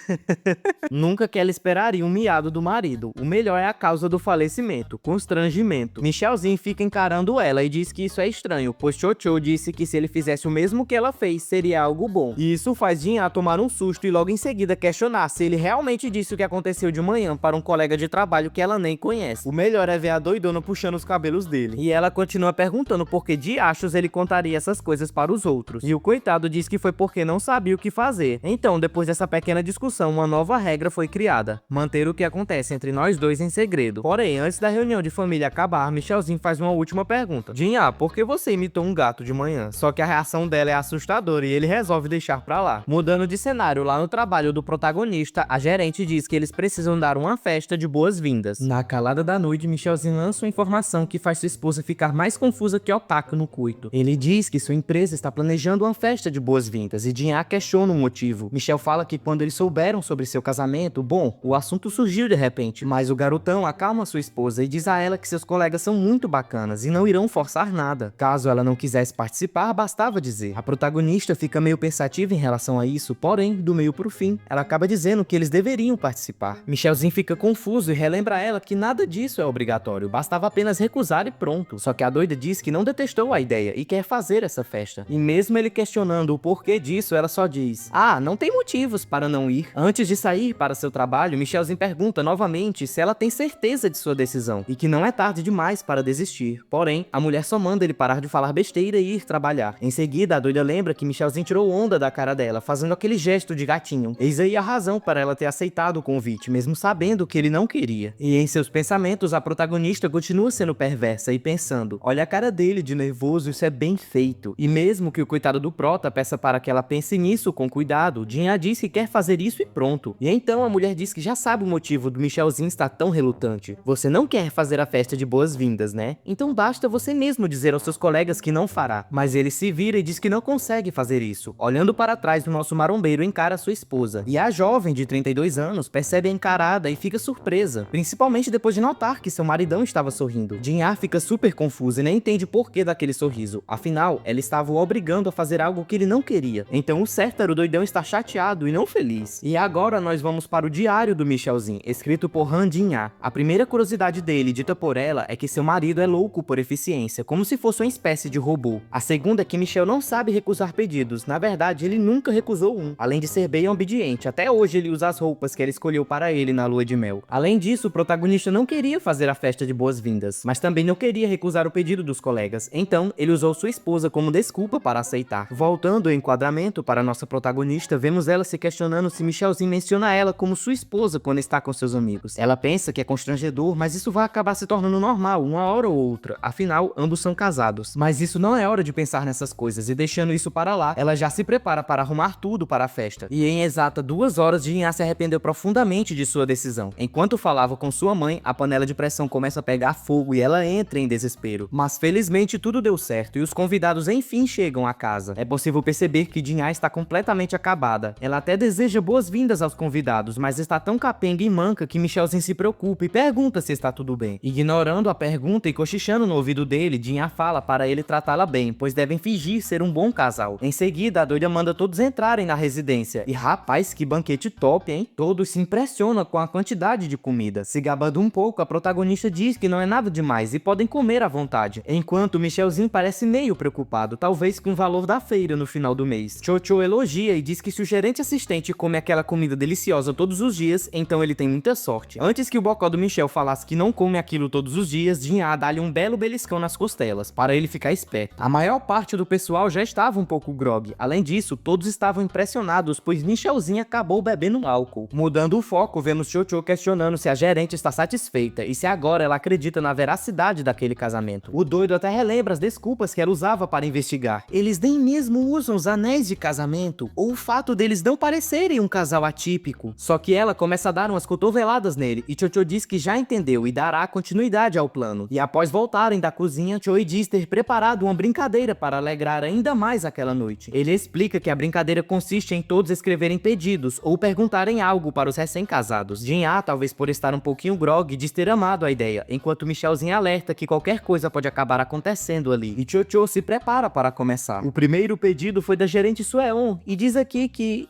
Nunca que ela esperaria um miado do marido. O melhor é a causa do falecimento, constrangimento. Michelzinho fica encarando ela e diz que isso é estranho, pois Chocho disse que se ele fizesse o mesmo que ela fez, seria algo bom. E isso faz Jean tomar um susto e logo em seguida questionar se ele realmente disse o que aconteceu de manhã para um colega de trabalho que ela nem conhece. O melhor é ver a doidona puxando os cabelos dele. E ela continua perguntando por que diachos ele contaria essas coisas para os outros. E o coitado diz que foi porque não sabia o que fazer. Então, depois dessa pequena discussão, uma nova regra foi criada: manter o que acontece entre nós dois em segredo. Porém, antes da reunião de família acabar, Michelzinho faz uma última pergunta. Jinha, por que você imitou um gato de manhã? Só que a reação dela é assustadora e ele resolve deixar pra lá. Mudando de cenário, lá no trabalho do protagonista, a gerente diz que eles precisam dar uma festa de boas-vindas. Na calada da noite, Michelzinho lança uma informação que faz sua esposa ficar mais confusa que otaku no coito. Ele diz que sua empresa está planejando uma festa de boas-vindas e Jinha questiona o motivo. Michel fala que quando eles souberam sobre seu casamento, bom, o assunto surgiu de repente, mas o garotão acalma sua esposa e diz a ela que seus colegas são muito bacanas e não irão forçar nada. Caso ela não quisesse participar, bastava dizer. A protagonista fica meio pensativa em relação a isso, porém, do meio pro fim, ela acaba dizendo que eles deveriam participar. Michelzinho fica confuso e relembra a ela que nada disso é obrigatório, bastava apenas recusar e pronto. Só que a doida diz que não detestou a ideia e quer fazer essa festa. E mesmo ele questionando o porquê disso, ela só diz: ah, não tem motivos para não ir. Antes de sair para seu trabalho, Michelzinho pergunta novamente se ela tem certeza de sua decisão e que não é tarde demais para desistir. Porém, a mulher só manda ele parar de falar besteira e ir trabalhar. Em seguida, a doida lembra que Michelzinho tirou onda da cara dela, fazendo aquele gesto de gatinho. Eis aí a razão para ela ter aceitado o convite, mesmo sabendo que ele não queria. E em seus pensamentos, a protagonista continua sendo perversa e pensando: olha a cara dele de nervoso, isso é bem feito. E mesmo que o coitado do prota peça para que ela pense nisso com cuidado, Jinha diz que quer fazer isso e pronto. E então a mulher diz que já sabe o motivo do Michelzinho estar tão relutante. Você não quer fazer a festa de boas-vindas, né? Então basta você mesmo dizer aos seus colegas que não fará. Mas ele se vira e diz que não consegue fazer isso. Olhando para trás, o nosso marombeiro encara sua esposa. E a jovem de 32 anos percebe a encarada e fica surpresa, principalmente depois de notar que seu maridão estava sorrindo. Jinha fica super confusa e nem entende o porquê daquele sorriso. Afinal, ela estava o obrigando a fazer algo que ele não queria. Então o certo era o doidão estar chateado e não feliz. E agora nós vamos para o diário do Michelzinho, escrito por Han Jinha. A primeira curiosidade dele, dita por ela, é que seu marido é louco por eficiência, como se fosse uma espécie de robô. A segunda é que Michel não sabe recusar pedidos. Na verdade, ele nunca recusou um. Além de ser bem obediente, até hoje ele usa as roupas que ela escolheu para ele na lua de mel. Além disso, o protagonista não queria fazer a festa de boas-vindas, mas também não queria recusar o pedido dos colegas. Então, ele usou sua esposa como desculpa para aceitar. Voltando ao enquadramento para nossa protagonista, vemos ela se questionando se Michelzinho menciona ela como sua esposa quando está com seus amigos. Ela pensa que é constrangedor, mas isso vai acabar se tornando normal, uma hora ou outra. Afinal, ambos são casados. Mas isso não é hora de pensar nessas coisas, e deixando isso para lá, ela já se prepara para arrumar tudo para a festa. E em exata 2 horas, Jinha se arrependeu profundamente de sua decisão. Enquanto falava com sua mãe, a panela de pressão começa a pegar fogo e ela entra em desespero. Mas felizmente tudo deu certo e os convidados enfim chegam à casa. É possível perceber que Jinha está completamente acabada. Ela até deseja boas-vindas aos convidados, mas está tão capenga e manca que Michelzinho se preocupa e pergunta se está tudo bem. Ignorando a pergunta e cochichando no ouvido dele, Jinha fala para ele tratá-la bem, pois devem fingir ser um bom casal. Em seguida, a doida manda todos entrarem na residência. E rapaz, que banquete top, hein? Todos se impressionam com a quantidade de comida. Se gabando um pouco, a protagonista diz que não é nada demais e podem comer à vontade. Enquanto Michelzinho parece meio preocupado, talvez com o valor da feira no final do mês. Chocho elogia e diz que se o gerente assistente come aquela comida deliciosa todos os dias, então ele tem muita sorte. Antes que o bocó do Michel falasse que não come aquilo todos os dias, Jinha dá-lhe um belo beliscão nas costelas, para ele ficar esperto. A maior parte do pessoal já estava um pouco grog. Além disso, todos estavam impressionados, pois Michelzinho acabou bebendo álcool. Mudando o foco, vemos Chocho questionando se a gerente está satisfeita e se agora ela acredita na veracidade daquele casamento. O doido até relembra as desculpas que ela usava para investigar. Eles nem mesmo usam os anéis de casamento, ou o fato deles não parecerem um casal atípico. Só que ela começa a dar umas cotoveladas nele, e Chocho diz que já entendeu e dará continuidade ao plano. E após voltarem da cozinha, Choi diz ter preparado uma brincadeira para alegrar ainda mais aquela noite. Ele explica que a brincadeira consiste em todos escreverem pedidos ou perguntarem algo para os recém-casados. Jinha, talvez por estar um pouquinho grog, diz ter amado a ideia, enquanto Michelzinho alerta que qualquer coisa pode acabar acontecendo ali. E Chocho se prepara para começar. O primeiro pedido foi da gerente Sueon, e diz aqui que...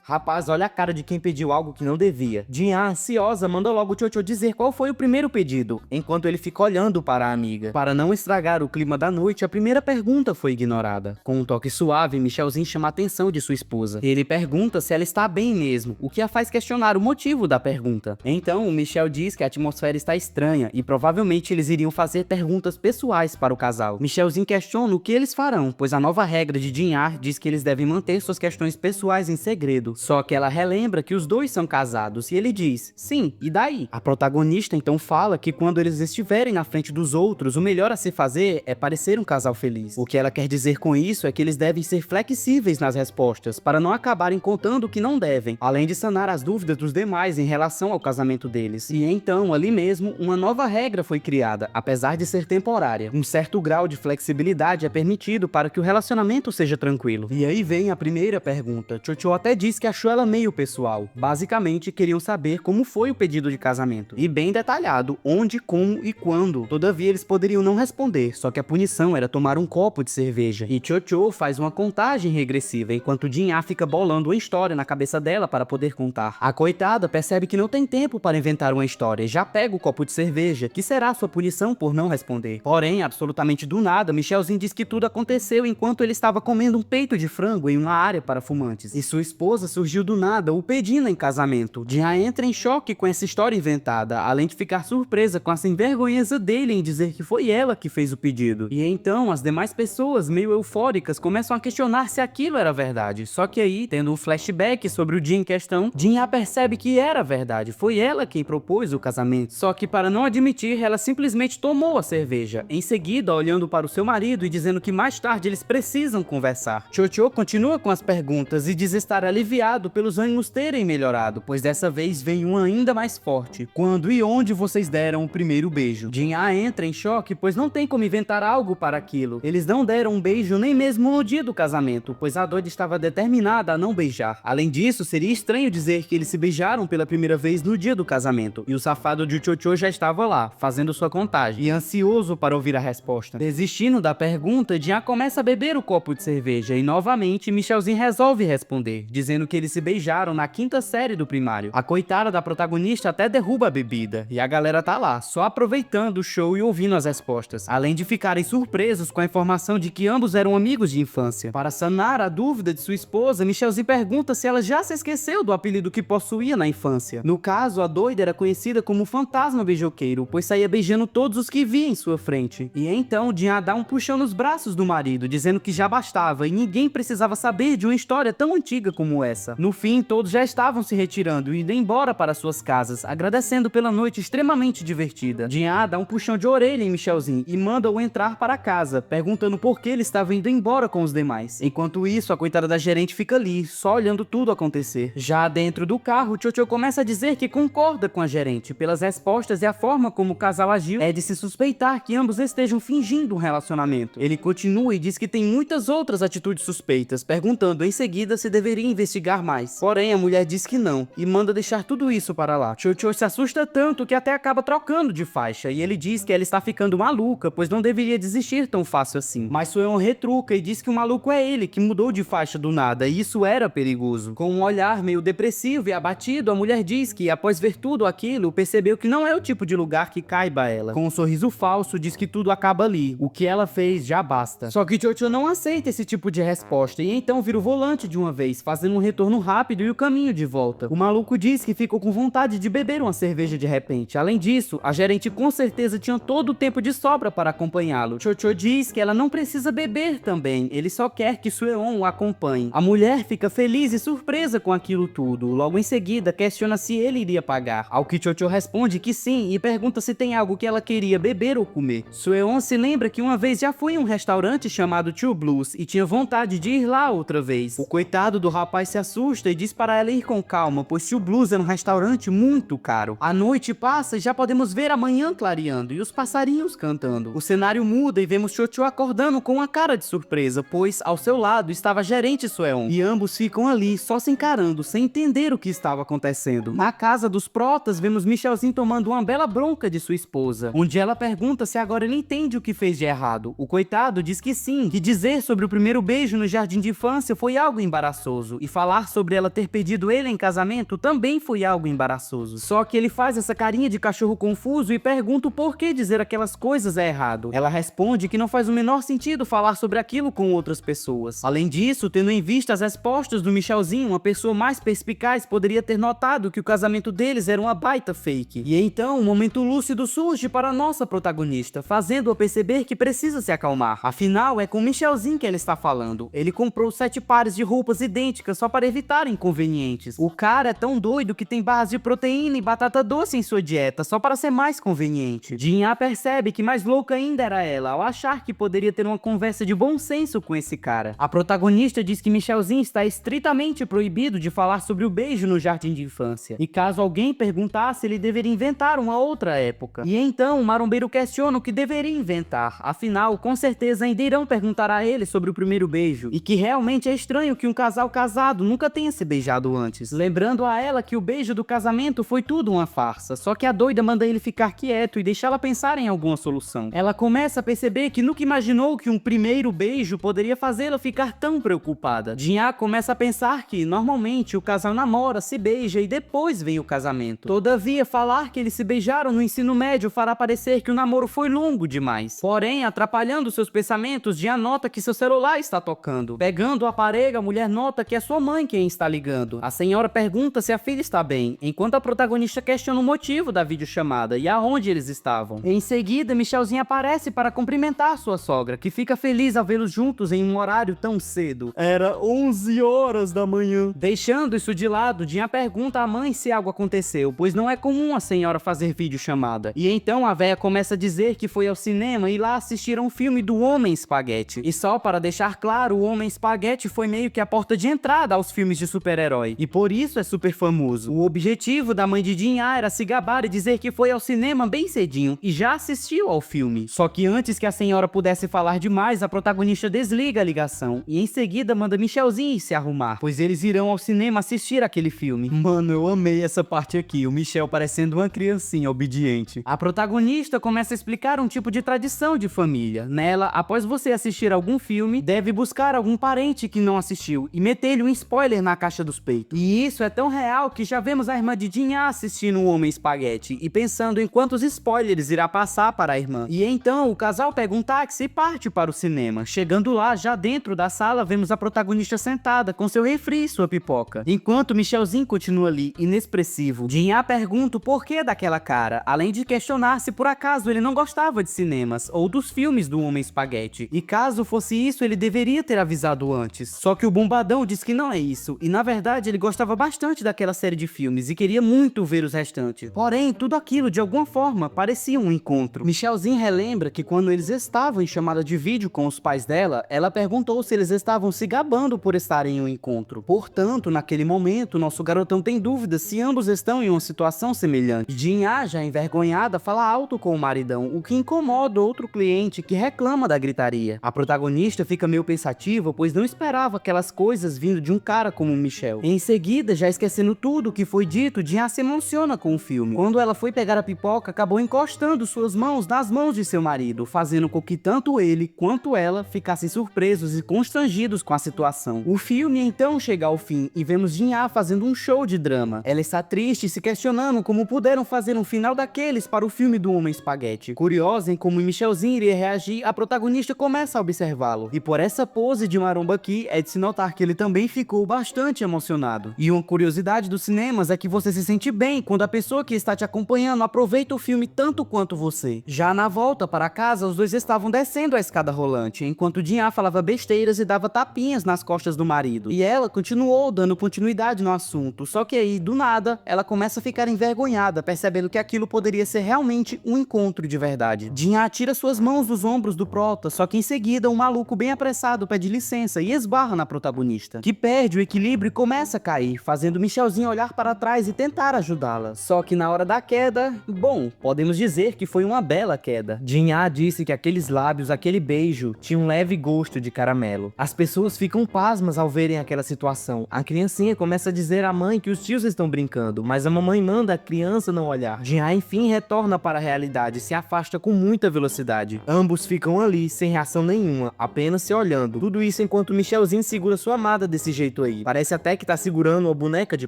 Rapaz, olha a cara de quem pediu algo que não devia. Jinha, ansiosa, manda logo Chocho dizer qual foi o primeiro pedido, enquanto ele fica olhando para a amiga. Para não estragar o clima da noite, a primeira pergunta foi ignorada. Com um toque suave, Michelzinho chama a atenção de sua esposa. Ele pergunta se ela está bem mesmo, o que a faz questionar o motivo da pergunta. Então, o Michel diz que a atmosfera está estranha e provavelmente eles iriam fazer perguntas pessoais para o casal. Michelzinho questiona o que eles farão, pois a nova regra de Jinha diz que eles devem manter suas questões pessoais faz em segredo. Só que ela relembra que os dois são casados e ele diz, sim, e daí? A protagonista então fala que quando eles estiverem na frente dos outros, o melhor a se fazer é parecer um casal feliz. O que ela quer dizer com isso é que eles devem ser flexíveis nas respostas, para não acabarem contando o que não devem, além de sanar as dúvidas dos demais em relação ao casamento deles. E então, ali mesmo, uma nova regra foi criada, apesar de ser temporária. Um certo grau de flexibilidade é permitido para que o relacionamento seja tranquilo. E aí vem a primeira pergunta. Chocho até diz que achou ela meio pessoal. Basicamente, queriam saber como foi o pedido de casamento. E bem detalhado, onde, como e quando. Todavia, eles poderiam não responder, só que a punição era tomar um copo de cerveja. E Chocho faz uma contagem regressiva, enquanto Jin-A fica bolando uma história na cabeça dela para poder contar. A coitada percebe que não tem tempo para inventar uma história e já pega o copo de cerveja, que será sua punição por não responder. Porém, absolutamente do nada, Michelzinho diz que tudo aconteceu enquanto ele estava comendo um peito de frango em uma área para fumantes. E sua esposa surgiu do nada, o pedindo em casamento. Jin-A entra em choque com essa história inventada, além de ficar surpresa com a sem-vergonheza dele em dizer que foi ela que fez o pedido. E então, as demais pessoas, meio eufóricas, começam a questionar se aquilo era verdade. Só que aí, tendo um flashback sobre o dia em questão, Jin-A percebe que era verdade, foi ela quem propôs o casamento. Só que para não admitir, ela simplesmente tomou a cerveja, em seguida olhando para o seu marido e dizendo que mais tarde eles precisam conversar. Chocho continua com as perguntas e diz estar aliviado pelos ânimos terem melhorado, pois dessa vez vem um ainda mais forte. Quando e onde vocês deram o primeiro beijo? Jin-A entra em choque, pois não tem como inventar algo para aquilo. Eles não deram um beijo nem mesmo no dia do casamento, pois a doida estava determinada a não beijar. Além disso, seria estranho dizer que eles se beijaram pela primeira vez no dia do casamento, e o safado de Chocho já estava lá, fazendo sua contagem, e ansioso para ouvir a resposta. Desistindo da pergunta, Jin-A começa a beber o copo de cerveja, e novamente Michelzinho resolve responder, dizendo que eles se beijaram na quinta série do primário. A coitada da protagonista até derruba a bebida, e a galera tá lá, só aproveitando o show e ouvindo as respostas, além de ficarem surpresos com a informação de que ambos eram amigos de infância. Para sanar a dúvida de sua esposa, Michelzinho pergunta se ela já se esqueceu do apelido que possuía na infância. No caso, a doida era conhecida como Fantasma Beijoqueiro, pois saía beijando todos os que via em sua frente. E então, Jin-A dá um puxão nos braços do marido, dizendo que já bastava e ninguém precisava saber de uma história tão antiga como essa. No fim, todos já estavam se retirando e indo embora para suas casas, agradecendo pela noite extremamente divertida. Jin-A dá um puxão de orelha em Michelzinho e manda-o entrar para casa, perguntando por que ele estava indo embora com os demais. Enquanto isso, a coitada da gerente fica ali, só olhando tudo acontecer. Já dentro do carro, Chocho começa a dizer que concorda com a gerente pelas respostas e a forma como o casal agiu. É de se suspeitar que ambos estejam fingindo um relacionamento. Ele continua e diz que tem muitas outras atitudes suspeitas, perguntando em seguida se deveria investigar mais. Porém, a mulher diz que não, e manda deixar tudo isso para lá. Chocho se assusta tanto que até acaba trocando de faixa, e ele diz que ela está ficando maluca, pois não deveria desistir tão fácil assim. Mas Sueon retruca e diz que o maluco é ele, que mudou de faixa do nada, e isso era perigoso. Com um olhar meio depressivo e abatido, a mulher diz que, após ver tudo aquilo, percebeu que não é o tipo de lugar que caiba a ela. Com um sorriso falso, diz que tudo acaba ali. O que ela fez já basta. Só que Chocho não aceita esse tipo de resposta, e então vira o volante de uma vez, fazendo um retorno rápido e o caminho de volta. O maluco diz que ficou com vontade de beber uma cerveja de repente. Além disso, a gerente com certeza tinha todo o tempo de sobra para acompanhá-lo. Chocho diz que ela não precisa beber também, ele só quer que Sueon o acompanhe. A mulher fica feliz e surpresa com aquilo tudo. Logo em seguida, questiona se ele iria pagar, ao que Chocho responde que sim e pergunta se tem algo que ela queria beber ou comer. Sueon se lembra que uma vez já foi em um restaurante chamado Two Blues e tinha vontade de ir lá outra vez. O coitado do rapaz se assusta e diz para ela ir com calma, pois Two Blues era um restaurante muito caro. A noite passa e já podemos ver a manhã clareando e os passarinhos cantando. O cenário muda e vemos Chocho acordando com uma cara de surpresa, pois ao seu lado estava a gerente Sueon, e ambos ficam ali só se encarando, sem entender o que estava acontecendo. Na casa dos protas, vemos Michelzinho tomando uma bela bronca de sua esposa, onde ela pergunta se agora ele entende o que fez de errado. O coitado diz que sim, que dizer sobre o primeiro beijo no jardim de infância foi algo embaraçoso, e falar sobre ela ter pedido ele em casamento também foi algo embaraçoso. Só que ele faz essa carinha de cachorro confuso e pergunta o porquê dizer aquelas coisas é errado. Ela responde que não faz o menor sentido falar sobre aquilo com outras pessoas. Além disso, tendo em vista as respostas do Michelzinho, uma pessoa mais perspicaz poderia ter notado que o casamento deles era uma baita fake. E então, um momento lúcido surge para a nossa protagonista, fazendo-a perceber que precisa se acalmar. Afinal, é com Michelzinho que ela está falando. Ele comprou 7 pares de roupas idênticas idênticas só para evitar inconvenientes. O cara é tão doido que tem barras de proteína e batata doce em sua dieta só para ser mais conveniente. Jin-Ah percebe que mais louca ainda era ela ao achar que poderia ter uma conversa de bom senso com esse cara. A protagonista diz que Michelzinho está estritamente proibido de falar sobre o beijo no jardim de infância. E caso alguém perguntasse, ele deveria inventar uma outra época. E então o marombeiro questiona o que deveria inventar. Afinal, com certeza ainda irão perguntar a ele sobre o primeiro beijo. E que realmente é estranho que um casal casado nunca tenha se beijado antes. Lembrando a ela que o beijo do casamento foi tudo uma farsa. Só que a doida manda ele ficar quieto e deixá-la pensar em alguma solução. Ela começa a perceber que nunca imaginou que um primeiro beijo poderia fazê-la ficar tão preocupada. Jin-Ah começa a pensar que, normalmente, o casal namora, se beija e depois vem o casamento. Todavia, falar que eles se beijaram no ensino médio fará parecer que o namoro foi longo demais. Porém, atrapalhando seus pensamentos, Jin-Ah nota que seu celular está tocando. Pegando o aparelho, a mulher nota que é sua mãe quem está ligando. A senhora pergunta se a filha está bem, enquanto a protagonista questiona o motivo da videochamada e aonde eles estavam. Em seguida, Michelzinho aparece para cumprimentar sua sogra, que fica feliz ao vê-los juntos em um horário tão cedo. Era 11 horas da manhã. Deixando isso de lado, Jin-Ah pergunta à mãe se algo aconteceu, pois não é comum a senhora fazer videochamada. E então a véia começa a dizer que foi ao cinema e lá assistir a um filme do Homem Espaguete. E só para deixar claro, o Homem Espaguete foi meio que a porta de entrada aos filmes de super-herói. E por isso é super famoso. O objetivo da mãe de Jin-Ah era se gabar e dizer que foi ao cinema bem cedinho e já assistiu ao filme. Só que antes que a senhora pudesse falar demais, a protagonista desliga a ligação e em seguida manda Michelzinho se arrumar, pois eles irão ao cinema assistir aquele filme. Mano, eu amei essa parte aqui, o Michel parecendo uma criancinha obediente. A protagonista começa a explicar um tipo de tradição de família. Nela, após você assistir algum filme, deve buscar algum parente que não assistiu e meter-lhe um spoiler na caixa dos peitos. E isso é tão real que já vemos a irmã de Jin-Ah assistindo o Homem Espaguete e pensando em quantos spoilers irá passar para a irmã. E então o casal pega um táxi e parte para o cinema. Chegando lá, já dentro da sala, vemos a protagonista sentada com seu refri e sua pipoca. Enquanto Michelzinho continua ali, inexpressivo, Jin-Ah pergunta o porquê daquela cara, além de questionar se por acaso ele não gostava de cinemas ou dos filmes do Homem Espaguete. E caso fosse isso, ele deveria ter avisado antes. Só que o bombadão diz que não é isso, e na verdade ele gostava bastante daquela série de filmes e queria muito ver os restantes. Porém, tudo aquilo de alguma forma parecia um encontro. Michelzinho relembra que quando eles estavam em chamada de vídeo com os pais dela, ela perguntou se eles estavam se gabando por estarem em um encontro. Portanto, naquele momento, nosso garotão tem dúvidas se ambos estão em uma situação semelhante. Jin-Ah, já envergonhada, fala alto com o maridão, o que incomoda outro cliente que reclama da gritaria. A protagonista fica meio pensativa, pois não esperava aquelas coisas vindo de um cara como o Michel. Em seguida, já esquecendo tudo o que foi dito, Jin-Ah se emociona com o filme. Quando ela foi pegar a pipoca, acabou encostando suas mãos nas mãos de seu marido, fazendo com que tanto ele quanto ela ficassem surpresos e constrangidos com a situação. O filme então chega ao fim e vemos Jin-Ah fazendo um show de drama. Ela está triste, se questionando como puderam fazer um final daqueles para o filme do Homem Espaguete. Curiosa em como Michelzinho iria reagir, a protagonista começa a observá-lo. E por essa pose de maromba aqui, é de se notar que ele também ficou bastante emocionado. E uma curiosidade dos cinemas é que você se sente bem quando a pessoa que está te acompanhando aproveita o filme tanto quanto você. Já na volta para casa, os dois estavam descendo a escada rolante, enquanto Jin-Ah falava besteiras e dava tapinhas nas costas do marido. E ela continuou dando continuidade no assunto, só que aí, do nada, ela começa a ficar envergonhada, percebendo que aquilo poderia ser realmente um encontro de verdade. Jin-Ah tira suas mãos dos ombros do prota, só que em seguida um maluco bem apressado pede licença e esbarra na protagonista, que perde o equilíbrio e começa a cair, fazendo Michelzinho olhar para trás e tentar ajudá-la. Só que na hora da queda, bom, podemos dizer que foi uma bela queda. Jin-Ah disse que aqueles lábios, aquele beijo, tinha um leve gosto de caramelo. As pessoas ficam pasmas ao verem aquela situação. A criancinha começa a dizer à mãe que os tios estão brincando, mas a mamãe manda a criança não olhar. Jin-Ah enfim retorna para a realidade e se afasta com muita velocidade. Ambos ficam ali, sem reação nenhuma, apenas se olhando. Tudo isso enquanto Michelzinho segura sua amada desse jeito aí. Parece até que tá segurando uma boneca de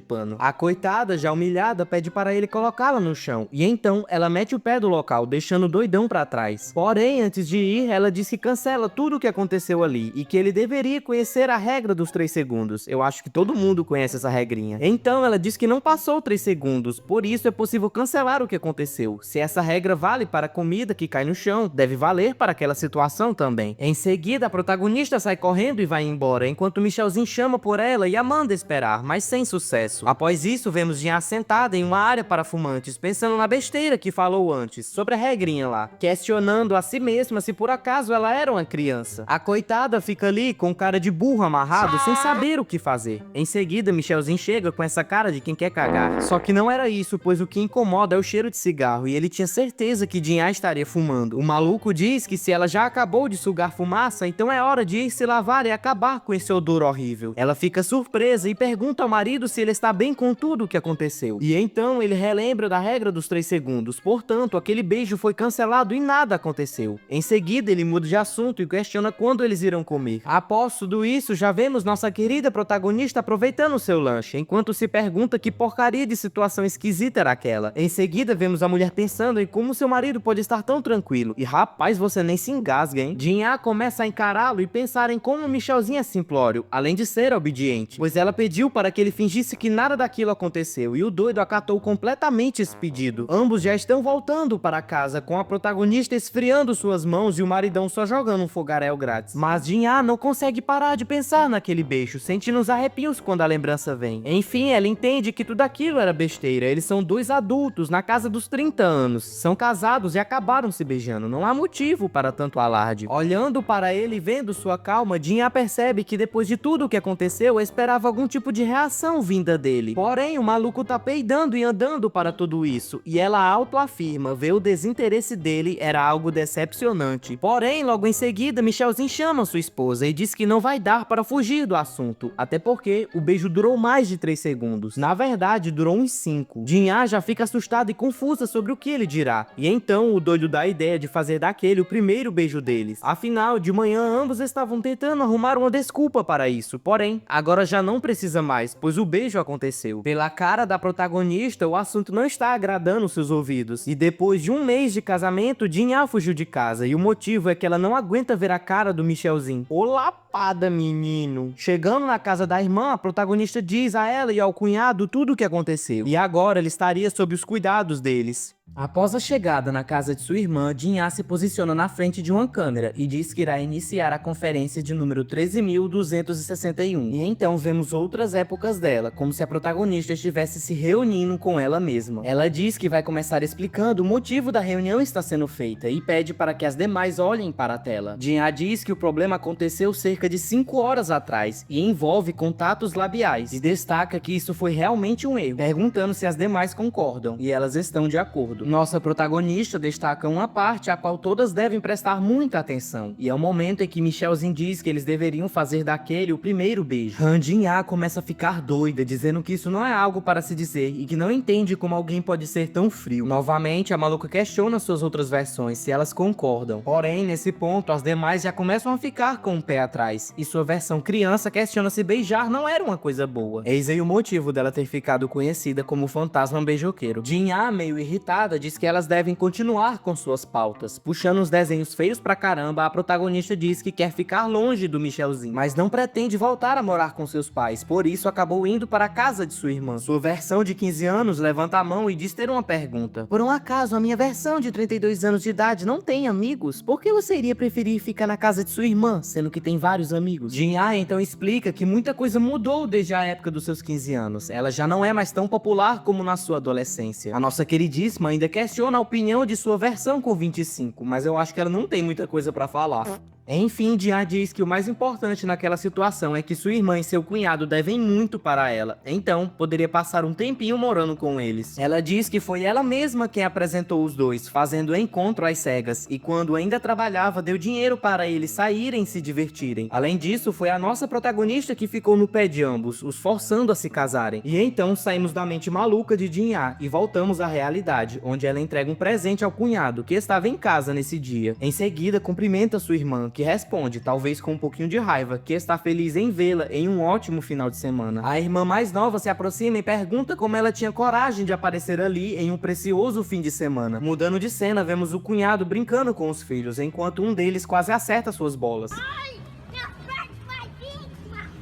pano. A coitada, já humilhada, pede para ele colocá-la no chão. E então, ela mete o pé do local, deixando o doidão pra trás. Porém, antes de ir, ela diz que cancela tudo o que aconteceu ali e que ele deveria conhecer a regra dos 3 segundos. Eu acho que todo mundo conhece essa regrinha. Então, ela diz que não passou 3 segundos, por isso é possível cancelar o que aconteceu. Se essa regra vale para a comida que cai no chão, deve valer para aquela situação também. Em seguida, a protagonista sai correndo e vai embora, enquanto Michel Michelzinho chama por ela e a manda esperar, mas sem sucesso. Após isso, vemos Jinha sentada em uma área para fumantes, pensando na besteira que falou antes, sobre a regrinha lá, questionando a si mesma se por acaso ela era uma criança. A coitada fica ali com cara de burro amarrado, sem saber o que fazer. Em seguida, Michelzinho chega com essa cara de quem quer cagar. Só que não era isso, pois o que incomoda é o cheiro de cigarro, e ele tinha certeza que Jinha estaria fumando. O maluco diz que se ela já acabou de sugar fumaça, então é hora de ir se lavar e acabar com esse odor horrível. Ela fica surpresa e pergunta ao marido se ele está bem com tudo o que aconteceu. E então ele relembra da regra dos 3 segundos, portanto aquele beijo foi cancelado e nada aconteceu. Em seguida ele muda de assunto e questiona quando eles irão comer. Após tudo isso, já vemos nossa querida protagonista aproveitando o seu lanche, enquanto se pergunta que porcaria de situação esquisita era aquela. Em seguida vemos a mulher pensando em como seu marido pode estar tão tranquilo. E rapaz, você nem se engasga, hein? Jinha começa a encará-lo e pensar em como Michelzinho é simplório, além de ser obediente, pois ela pediu para que ele fingisse que nada daquilo aconteceu, e o doido acatou completamente esse pedido. Ambos já estão voltando para casa, com a protagonista esfriando suas mãos e o maridão só jogando um fogaréu grátis. Mas Jinha não consegue parar de pensar naquele beijo, sentindo os arrepios quando a lembrança vem. Enfim, ela entende que tudo aquilo era besteira. Eles são 2 adultos na casa dos 30 anos, são casados e acabaram se beijando, não há motivo para tanto alarde. Olhando para ele e vendo sua calma, Jinha percebe que depois de tudo o que aconteceu, esperava algum tipo de reação vinda dele. Porém, o maluco tá peidando e andando para tudo isso, e ela autoafirma ver o desinteresse dele era algo decepcionante. Porém, logo em seguida, Michelzinho chama sua esposa e diz que não vai dar para fugir do assunto, até porque o beijo durou mais de 3 segundos. Na verdade, durou uns 5. Jinha já fica assustada e confusa sobre o que ele dirá, e então o doido dá a ideia de fazer daquele o primeiro beijo deles. Afinal, de manhã ambos estavam tentando arrumar uma desculpa para isso, porém, agora já não precisa mais, pois o beijo aconteceu. Pela cara da protagonista, o assunto não está agradando seus ouvidos, e depois de 1 mês de casamento, Jinha fugiu de casa, e o motivo é que ela não aguenta ver a cara do Michelzinho. Ô lapada, menino! Chegando na casa da irmã, a protagonista diz a ela e ao cunhado tudo o que aconteceu, e agora ele estaria sob os cuidados deles. Após a chegada na casa de sua irmã, Jinha se posiciona na frente de uma câmera e diz que irá iniciar a conferência de número 13.261. E então vemos outras épocas dela, como se a protagonista estivesse se reunindo com ela mesma. Ela diz que vai começar explicando o motivo da reunião estar sendo feita e pede para que as demais olhem para a tela. Jinha diz que o problema aconteceu cerca de 5 horas atrás e envolve contatos labiais, e destaca que isso foi realmente um erro, perguntando se as demais concordam, e elas estão de acordo. Nossa protagonista destaca uma parte a qual todas devem prestar muita atenção, e é o momento em que Michelzinho diz que eles deveriam fazer daquele o primeiro beijo. Jinha começa a ficar doida, dizendo que isso não é algo para se dizer e que não entende como alguém pode ser tão frio. Novamente, a maluca questiona suas outras versões, se elas concordam. Porém, nesse ponto, as demais já começam a ficar com o pé atrás, e sua versão criança questiona se beijar não era uma coisa boa. Eis aí o motivo dela ter ficado conhecida como fantasma beijoqueiro. Jinha, meio irritada, diz que elas devem continuar com suas pautas. Puxando os desenhos feios pra caramba, a protagonista diz que quer ficar longe do Michelzinho, mas não pretende voltar a morar com seus pais, por isso acabou indo para a casa de sua irmã. Sua versão de 15 anos levanta a mão e diz ter uma pergunta. Por um acaso, a minha versão de 32 anos de idade não tem amigos? Por que você iria preferir ficar na casa de sua irmã, sendo que tem vários amigos? Jinha então explica que muita coisa mudou desde a época dos seus 15 anos. Ela já não é mais tão popular como na sua adolescência. A nossa queridíssima ainda questiona a opinião de sua versão com 25, mas eu acho que ela não tem muita coisa pra falar. Enfim, Jinha diz que o mais importante naquela situação é que sua irmã e seu cunhado devem muito para ela, então poderia passar um tempinho morando com eles. Ela diz que foi ela mesma quem apresentou os dois, fazendo o encontro às cegas, e quando ainda trabalhava deu dinheiro para eles saírem e se divertirem. Além disso, foi a nossa protagonista que ficou no pé de ambos, os forçando a se casarem. E então saímos da mente maluca de Jinha e voltamos à realidade, onde ela entrega um presente ao cunhado, que estava em casa nesse dia. Em seguida, cumprimenta sua irmã, que responde, talvez com um pouquinho de raiva, que está feliz em vê-la em um ótimo final de semana. A irmã mais nova se aproxima e pergunta como ela tinha coragem de aparecer ali em um precioso fim de semana. Mudando de cena, vemos o cunhado brincando com os filhos, enquanto um deles quase acerta suas bolas.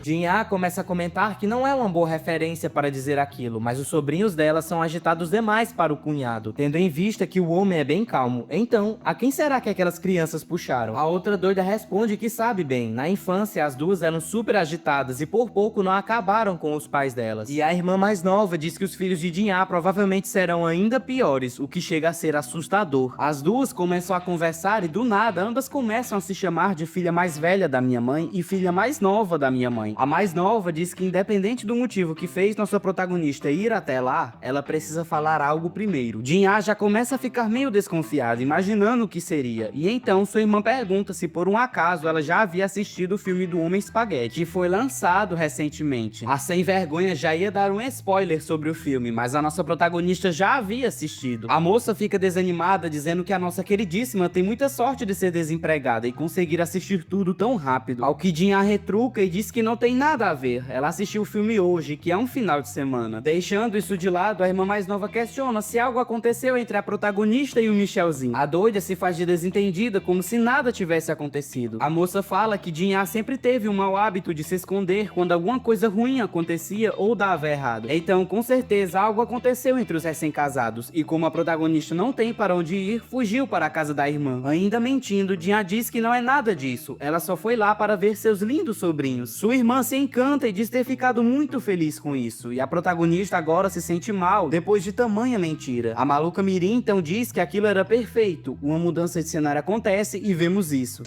Jin-ah começa a comentar que não é uma boa referência para dizer aquilo, mas os sobrinhos dela são agitados demais para o cunhado, tendo em vista que o homem é bem calmo. Então, a quem será que aquelas crianças puxaram? A outra doida responde que sabe bem. Na infância, as duas eram super agitadas e por pouco não acabaram com os pais delas. E a irmã mais nova diz que os filhos de Jin-ah provavelmente serão ainda piores, o que chega a ser assustador. As duas começam a conversar e do nada ambas começam a se chamar de filha mais velha da minha mãe e filha mais nova da minha mãe. A mais nova diz que independente do motivo que fez nossa protagonista ir até lá, ela precisa falar algo primeiro. Jin-ah já começa a ficar meio desconfiada, imaginando o que seria, e então sua irmã pergunta se por um acaso ela já havia assistido o filme do Homem Espaguete, que foi lançado recentemente. A sem vergonha já ia dar um spoiler sobre o filme, mas a nossa protagonista já havia assistido. A moça fica desanimada, dizendo que a nossa queridíssima tem muita sorte de ser desempregada e conseguir assistir tudo tão rápido. Ao que Jin-ah retruca e diz que não tem nada a ver, ela assistiu o filme hoje, que é um final de semana. Deixando isso de lado, a irmã mais nova questiona se algo aconteceu entre a protagonista e o Michelzinho. A doida se faz de desentendida, como se nada tivesse acontecido. A moça fala que Jin-ah sempre teve um mau hábito de se esconder quando alguma coisa ruim acontecia ou dava errado. Então, com certeza, algo aconteceu entre os recém-casados, e como a protagonista não tem para onde ir, fugiu para a casa da irmã. Ainda mentindo, Jin-ah diz que não é nada disso, ela só foi lá para ver seus lindos sobrinhos. Sua irmã se encanta e diz ter ficado muito feliz com isso, e a protagonista agora se sente mal depois de tamanha mentira. A maluca Mirim então diz que aquilo era perfeito. Uma mudança de cenário acontece e vemos isso.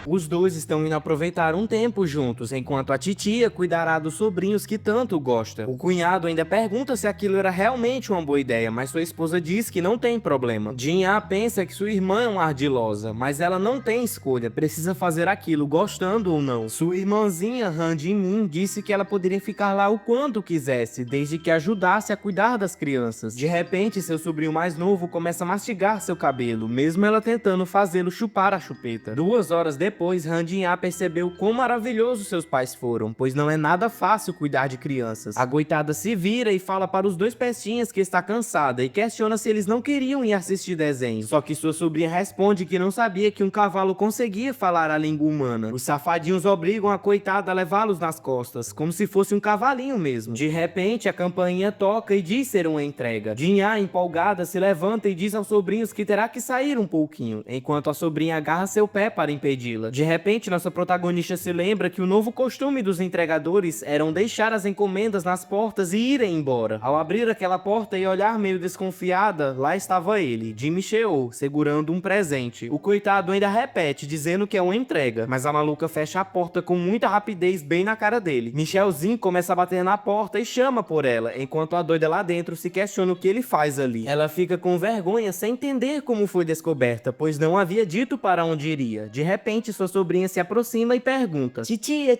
Os dois estão indo aproveitar um tempo juntos, enquanto a titia cuidará dos sobrinhos que tanto gosta. O cunhado ainda pergunta se aquilo era realmente uma boa ideia, mas sua esposa diz que não tem problema. Jin-ah pensa que sua irmã é uma ardilosa, mas ela não tem escolha, precisa fazer aquilo, gostando ou não. Sua irmãzinha, Han Jin-min, disse que ela poderia ficar lá o quanto quisesse, desde que ajudasse a cuidar das crianças. De repente, seu sobrinho mais novo começa a mastigar seu cabelo, mesmo ela tentando fazê-lo chupar a chupeta. 2 horas depois, Han Jin-ah percebeu quão maravilhosos seus pais foram, pois não é nada fácil cuidar de crianças. A coitada se vira e fala para os dois pestinhas que está cansada e questiona se eles não queriam ir assistir desenho. Só que sua sobrinha responde que não sabia que um cavalo conseguia falar a língua humana. Os safadinhos obrigam a coitada a levá-los nas costas, como se fosse um cavalinho mesmo. De repente, a campainha toca e diz ser uma entrega. Jin-ah, empolgada, se levanta e diz aos sobrinhos que terá que sair um pouquinho, enquanto a sobrinha agarra seu pé para impedi-la. De repente, nossa protagonista se lembra que o novo costume dos entregadores eram deixar as encomendas nas portas e irem embora. Ao abrir aquela porta e olhar meio desconfiada, lá estava ele, Jimmy Cheo, segurando um presente. O coitado ainda repete, dizendo que é uma entrega, mas a maluca fecha a porta com muita rapidez bem na cara dele. Michelzinho começa a bater na porta e chama por ela, enquanto a doida lá dentro se questiona o que ele faz ali. Ela fica com vergonha sem entender como foi descoberta, pois não havia dito para onde iria. De repente, sua sobrinha se aproxima e pergunta: titia,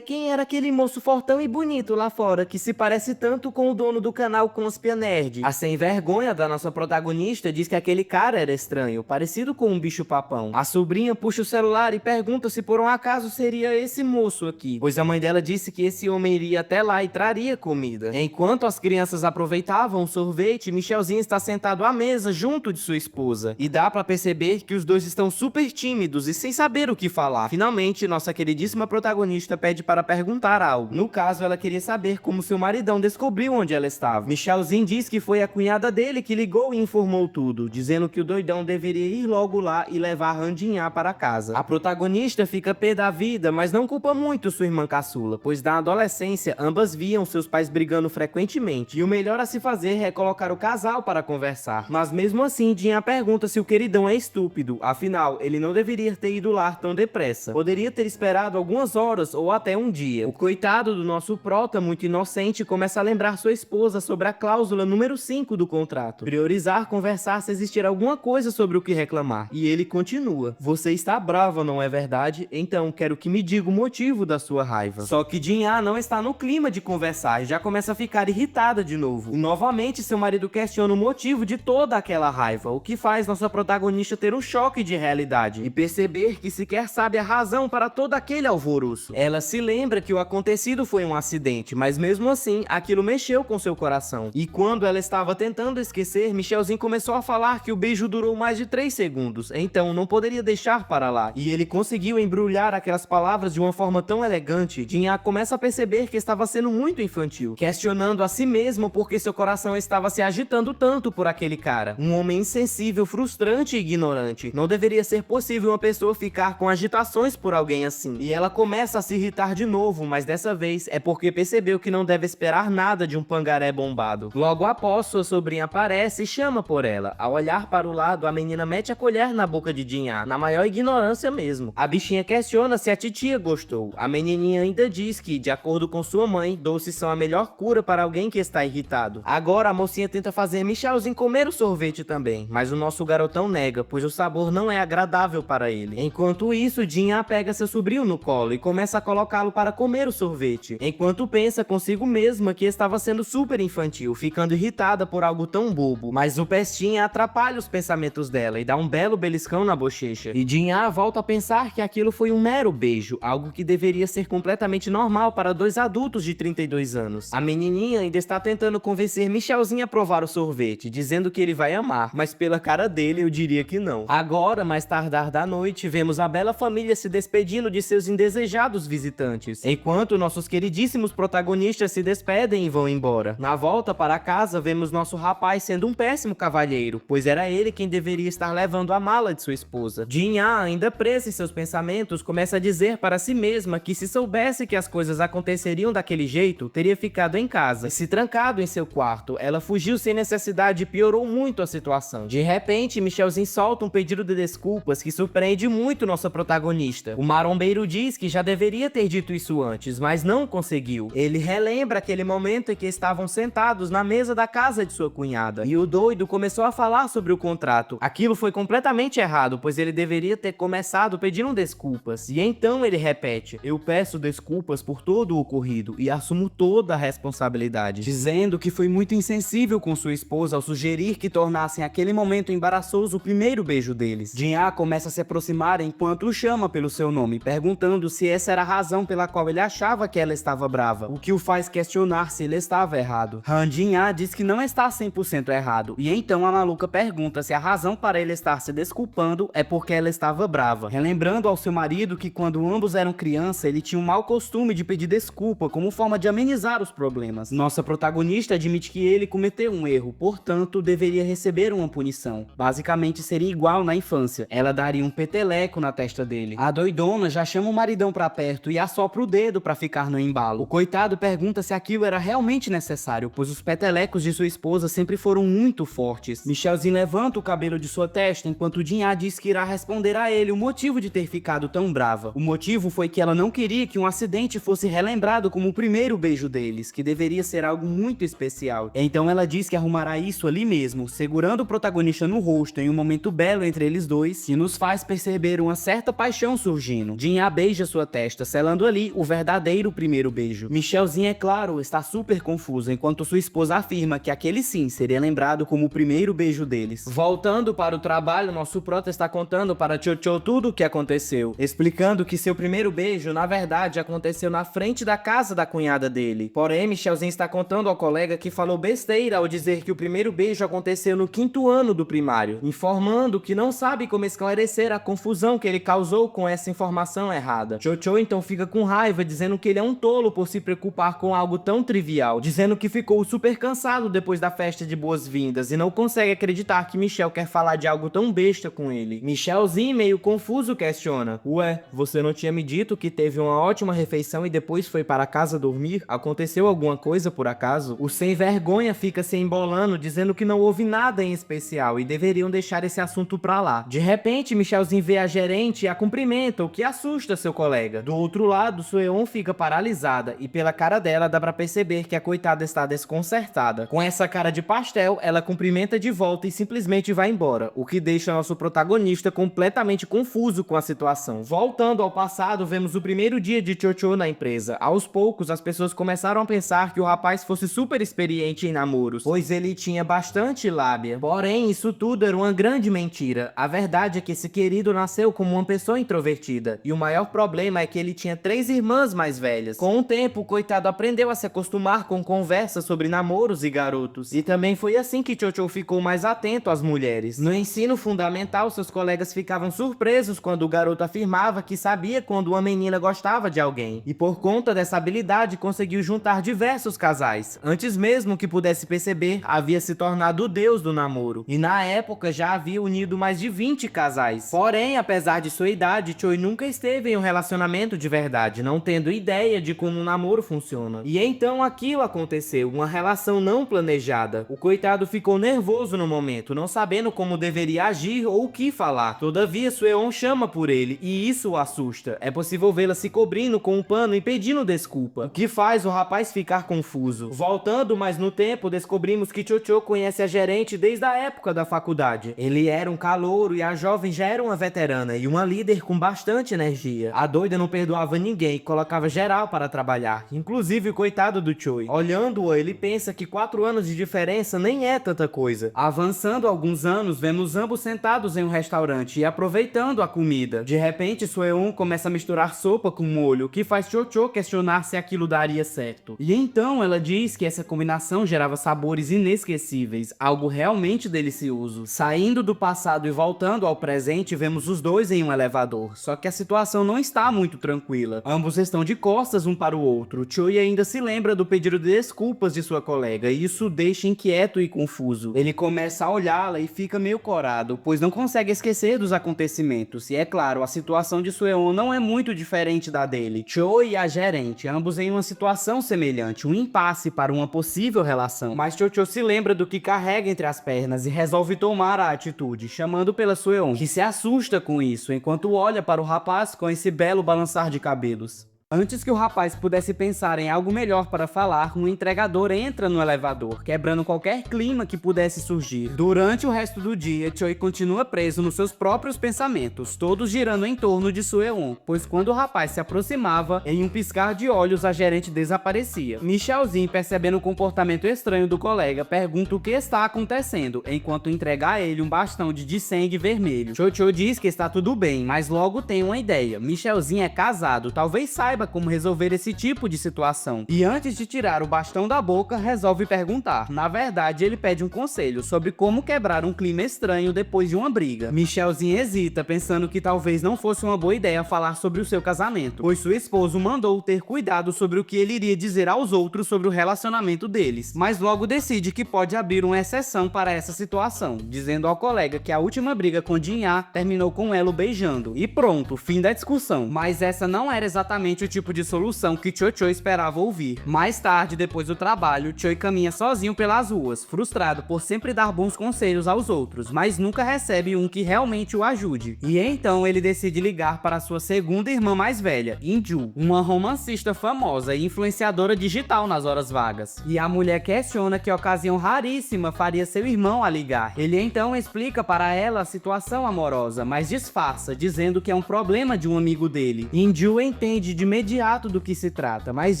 quem era aquele moço fortão e bonito lá fora que se parece tanto com o dono do canal Conspia Nerd? A sem vergonha da nossa protagonista diz que aquele cara era estranho, parecido com um bicho papão. A sobrinha puxa o celular e pergunta se por um acaso seria esse moço aqui, pois a mãe dela disse que esse homem iria até lá e traria comida. Enquanto as crianças aproveitavam o sorvete, Michelzinho está sentado à mesa junto de sua esposa, e dá pra perceber que os dois estão super tímidos e sem saber o que falar. Finalmente, nossa queridíssima protagonista pede para perguntar algo. No caso, ela queria saber como seu maridão descobriu onde ela estava. Michelzinho diz que foi a cunhada dele que ligou e informou tudo, dizendo que o doidão deveria ir logo lá e levar Han Jin-ah para casa. A protagonista fica pé da vida, mas não culpa muito sua irmã caçula, pois na adolescência ambas viam seus pais brigando frequentemente, e o melhor a se fazer é colocar o casal para conversar. Mas mesmo assim, Jin-ah pergunta se o queridão é estúpido, afinal, ele não deveria ter ido lá tão depressa. Poderia ter esperado algumas horas ou até um dia. O coitado do nosso prota, muito inocente, começa a lembrar sua esposa sobre a cláusula número 5 do contrato: priorizar conversar se existir alguma coisa sobre o que reclamar. E ele continua: você está brava, não é verdade? Então quero que me diga o motivo da sua raiva. Só que Jin-ah não está no clima de conversar e já começa a ficar irritada de novo. E novamente seu marido questiona o motivo de toda aquela raiva, o que faz nossa protagonista ter um choque de realidade e perceber que sequer sabe a razão para todo aquele alvoroço. Ela se lembra que o acontecido foi um acidente, mas mesmo assim, aquilo mexeu com seu coração. E quando ela estava tentando esquecer, Michelzinho começou a falar que o beijo durou mais de 3 segundos, então não poderia deixar para lá. E ele conseguiu embrulhar aquelas palavras de uma forma tão elegante. Jinha começa a perceber que estava sendo muito infantil, questionando a si mesmo porque seu coração estava se agitando tanto por aquele cara. Um homem insensível, frustrante e ignorante. Não deveria ser possível uma pessoa ficar com agitações por alguém assim. E ela começa a se irritar de novo, mas dessa vez é porque percebeu que não deve esperar nada de um pangaré bombado. Logo após, sua sobrinha aparece e chama por ela. Ao olhar para o lado, a menina mete a colher na boca de Jinha, na maior ignorância mesmo. A bichinha questiona se a titia gostou. A menininha ainda diz que, de acordo com sua mãe, doces são a melhor cura para alguém que está irritado. Agora a mocinha tenta fazer Michelzinho comer o sorvete também, mas o nosso garotão nega, pois o sabor não é agradável para ele. Enquanto isso, Jinha pega seu sobrinho no colo e começa a colocá-lo para comer o sorvete, enquanto pensa consigo mesma que estava sendo super infantil, ficando irritada por algo tão bobo. Mas o pestinha atrapalha os pensamentos dela e dá um belo beliscão na bochecha. E Jinha volta a pensar que aquilo foi um mero beijo, algo que deveria ser completamente normal para dois adultos de 32 anos. A menininha ainda está tentando convencer Michelzinho a provar o sorvete, dizendo que ele vai amar, mas pela cara dele eu diria que não. Agora, mais tardar da noite, vemos a bela família se despedindo de seus indesejados visitantes, enquanto nossos queridíssimos protagonistas se despedem e vão embora. Na volta para casa, vemos nosso rapaz sendo um péssimo cavalheiro, pois era ele quem deveria estar levando a mala de sua esposa. Jinha, ainda presa em seus pensamentos, começa a dizer para si mesma que se soubesse que as coisas aconteceriam daquele jeito, teria ficado em casa e se trancado em seu quarto. Ela fugiu sem necessidade e piorou muito a situação. De repente, Michelzinho solta um pedido de desculpas que surpreende muito nossa protagonista. O marombeiro diz que já deveria ter dito isso antes, mas não conseguiu. Ele relembra aquele momento em que estavam sentados na mesa da casa de sua cunhada, e o doido começou a falar sobre o contrato. Aquilo foi completamente errado, pois ele deveria ter começado pedindo desculpas. E então ele repete: "Eu peço desculpas por todo o ocorrido e assumo toda a responsabilidade", dizendo que foi muito insensível com sua esposa ao sugerir que tornassem aquele momento embaraçoso o primeiro beijo deles. Jinha começa a se aproximar enquanto o chama pelo seu nome, perguntando se essa era a razão pela qual ele achava que ela estava brava, o que o faz questionar se ele estava errado. Jinha diz que não está 100% errado, e então a maluca pergunta se a razão para ele estar se desculpando é porque ela estava brava, relembrando ao seu marido que quando ambos eram criança ele tinha um mau costume de pedir desculpa como forma de amenizar os problemas. Nossa protagonista admite que ele cometeu um erro, portanto deveria receber uma punição. Basicamente seria igual na infância, ela daria um peteleco na testa dele. A doidona já chama o maridão pra perto e assopra o dedo pra ficar no embalo. O coitado pergunta se aquilo era realmente necessário, pois os petelecos de sua esposa sempre foram muito fortes. Michelzinho levanta o cabelo de sua testa enquanto Jinha diz que irá responder a ele o motivo de ter ficado tão brava. O motivo foi que ela não queria que um acidente fosse relembrado como o primeiro beijo deles, que deveria ser algo muito especial. Então ela diz que arrumará isso ali mesmo, segurando o protagonista no rosto em um momento belo entre eles dois, que nos faz perceber uma certa paixão surgindo. Jinha beija sua testa, selando ali o verdadeiro primeiro beijo. Michelzinho, é claro, está super confusa, enquanto sua esposa afirma que aquele sim seria lembrado como o primeiro beijo deles. Voltando para o trabalho, nosso prota está contando para Chocho tudo o que aconteceu, explicando que seu primeiro beijo, na verdade, aconteceu na frente da casa da cunhada dele. Porém, Michelzinho está contando ao colega que falou besteira ao dizer que o primeiro beijo aconteceu no 5º ano do primário, informando que não sabe como esclarecer a confusão que ele causou com essa informação errada. Chocho então fica com raiva, dizendo que ele é um tolo por se preocupar com algo tão trivial, dizendo que ficou super cansado depois da festa de boas-vindas e não consegue acreditar que Michel quer falar de algo tão besta com ele. Michelzinho, meio confuso, questiona: "Ué, você não tinha me dito que teve uma ótima refeição e depois foi para casa dormir? Aconteceu alguma coisa por acaso?" O sem vergonha fica se embolando, dizendo que não houve nada em especial e deveriam deixar esse assunto pra lá. De repente, Michelzinho vê a gerente e a cumprimenta, o que assusta seu colega. Do outro lado, Sueon fica paralisada e pela cara dela dá pra perceber que a coitada está desconcertada. Com essa cara de pastel, ela cumprimenta de volta e simplesmente vai embora, o que deixa nosso protagonista completamente confuso com a situação. Voltando ao passado, vemos o primeiro dia de Chocho na empresa. Aos poucos, as pessoas começaram a pensar que o rapaz fosse super experiente em namoros, pois ele tinha bastante lábia. Porém, isso tudo era uma grande mentira. A verdade é que esse querido nasceu como como uma pessoa introvertida, e o maior problema é que ele tinha 3 irmãs mais velhas. Com o tempo, o coitado aprendeu a se acostumar com conversas sobre namoros e garotos, e também foi assim que Cho-Cho ficou mais atento às mulheres. No ensino fundamental, seus colegas ficavam surpresos quando o garoto afirmava que sabia quando uma menina gostava de alguém, e por conta dessa habilidade conseguiu juntar diversos casais. Antes mesmo que pudesse perceber, havia se tornado o deus do namoro, e na época já havia unido mais de 20 casais. Porém, apesar de sua idade, Choi nunca esteve em um relacionamento de verdade, não tendo ideia de como um namoro funciona. E então aquilo aconteceu, uma relação não planejada. O coitado ficou nervoso no momento, não sabendo como deveria agir ou o que falar. Todavia, Sueon chama por ele, e isso o assusta. É possível vê-la se cobrindo com um pano e pedindo desculpa, o que faz o rapaz ficar confuso. Voltando mais no tempo, descobrimos que Cho-Cho conhece a gerente desde a época da faculdade. Ele era um calouro e a jovem já era uma veterana e uma líder com bastante energia. A doida não perdoava ninguém e colocava geral para trabalhar, inclusive o coitado do Choi. Olhando-a, ele pensa que 4 anos de diferença nem é tanta coisa. Avançando alguns anos, vemos ambos sentados em um restaurante e aproveitando a comida. De repente, Sueon começa a misturar sopa com molho, o que faz Cho-Cho questionar se aquilo daria certo. E então ela diz que essa combinação gerava sabores inesquecíveis, algo realmente delicioso. Saindo do passado e voltando ao presente, vemos os dois em um elevador, só que a situação não está muito tranquila. Ambos estão de costas um para o outro. Choi ainda se lembra do pedido de desculpas de sua colega, e isso o deixa inquieto e confuso. Ele começa a olhá-la e fica meio corado, pois não consegue esquecer dos acontecimentos. E é claro, a situação de Sueon não é muito diferente da dele. Choi e a gerente, ambos em uma situação semelhante, um impasse para uma possível relação. Mas Cho-Cho se lembra do que carrega entre as pernas e resolve tomar a atitude, chamando pela Sueon, que se assusta com isso, enquanto olha para o rapaz com esse belo balançar de cabelos. Antes que o rapaz pudesse pensar em algo melhor para falar, um entregador entra no elevador, quebrando qualquer clima que pudesse surgir. Durante o resto do dia, Choi continua preso nos seus próprios pensamentos, todos girando em torno de Sueon, pois quando o rapaz se aproximava, em um piscar de olhos a gerente desaparecia. Michelzinho, percebendo o comportamento estranho do colega, pergunta o que está acontecendo, enquanto entrega a ele um bastão de sangue vermelho. Cho-Cho diz que está tudo bem, mas logo tem uma ideia. Michelzinho é casado, talvez saiba como resolver esse tipo de situação. E antes de tirar o bastão da boca, resolve perguntar. Na verdade, ele pede um conselho sobre como quebrar um clima estranho depois de uma briga. Michelzinho hesita, pensando que talvez não fosse uma boa ideia falar sobre o seu casamento, pois seu esposo mandou ter cuidado sobre o que ele iria dizer aos outros sobre o relacionamento deles, mas logo decide que pode abrir uma exceção para essa situação, dizendo ao colega que a última briga com Jin-Ah terminou com ela o beijando. E pronto, fim da discussão. Mas essa não era exatamente o tipo de solução que Cho-Cho esperava ouvir. Mais tarde, depois do trabalho, Choi caminha sozinho pelas ruas, frustrado por sempre dar bons conselhos aos outros, mas nunca recebe um que realmente o ajude. E então ele decide ligar para sua segunda irmã mais velha, In-Ju, uma romancista famosa e influenciadora digital nas horas vagas. E a mulher questiona que ocasião raríssima faria seu irmão a ligar. Ele então explica para ela a situação amorosa, mas disfarça, dizendo que é um problema de um amigo dele. In-Ju entende de imediato do que se trata, mas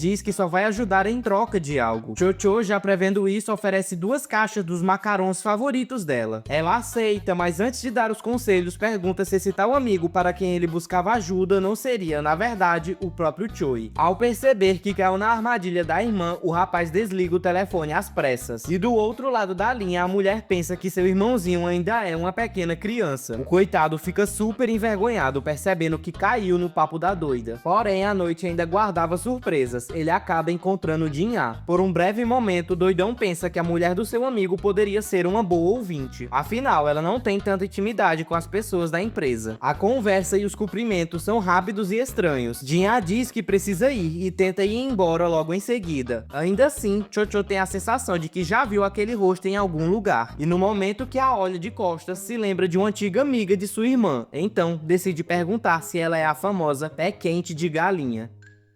diz que só vai ajudar em troca de algo. Cho-Cho, já prevendo isso, oferece 2 caixas dos macarons favoritos dela. Ela aceita, mas antes de dar os conselhos, pergunta se esse tal amigo para quem ele buscava ajuda não seria, na verdade, o próprio Choi. Ao perceber que caiu na armadilha da irmã, o rapaz desliga o telefone às pressas. E do outro lado da linha, a mulher pensa que seu irmãozinho ainda é uma pequena criança. O coitado fica super envergonhado, percebendo que caiu no papo da doida. Porém, a noite ainda guardava surpresas. Ele acaba encontrando Jin-Ah. Por um breve momento, o doidão pensa que a mulher do seu amigo poderia ser uma boa ouvinte. Afinal, ela não tem tanta intimidade com as pessoas da empresa. A conversa e os cumprimentos são rápidos e estranhos. Jin-Ah diz que precisa ir e tenta ir embora logo em seguida. Ainda assim, Cho-Cho tem a sensação de que já viu aquele rosto em algum lugar. E no momento que a olha de costas, se lembra de uma antiga amiga de sua irmã. Então, decide perguntar se ela é a famosa pé quente de galinha.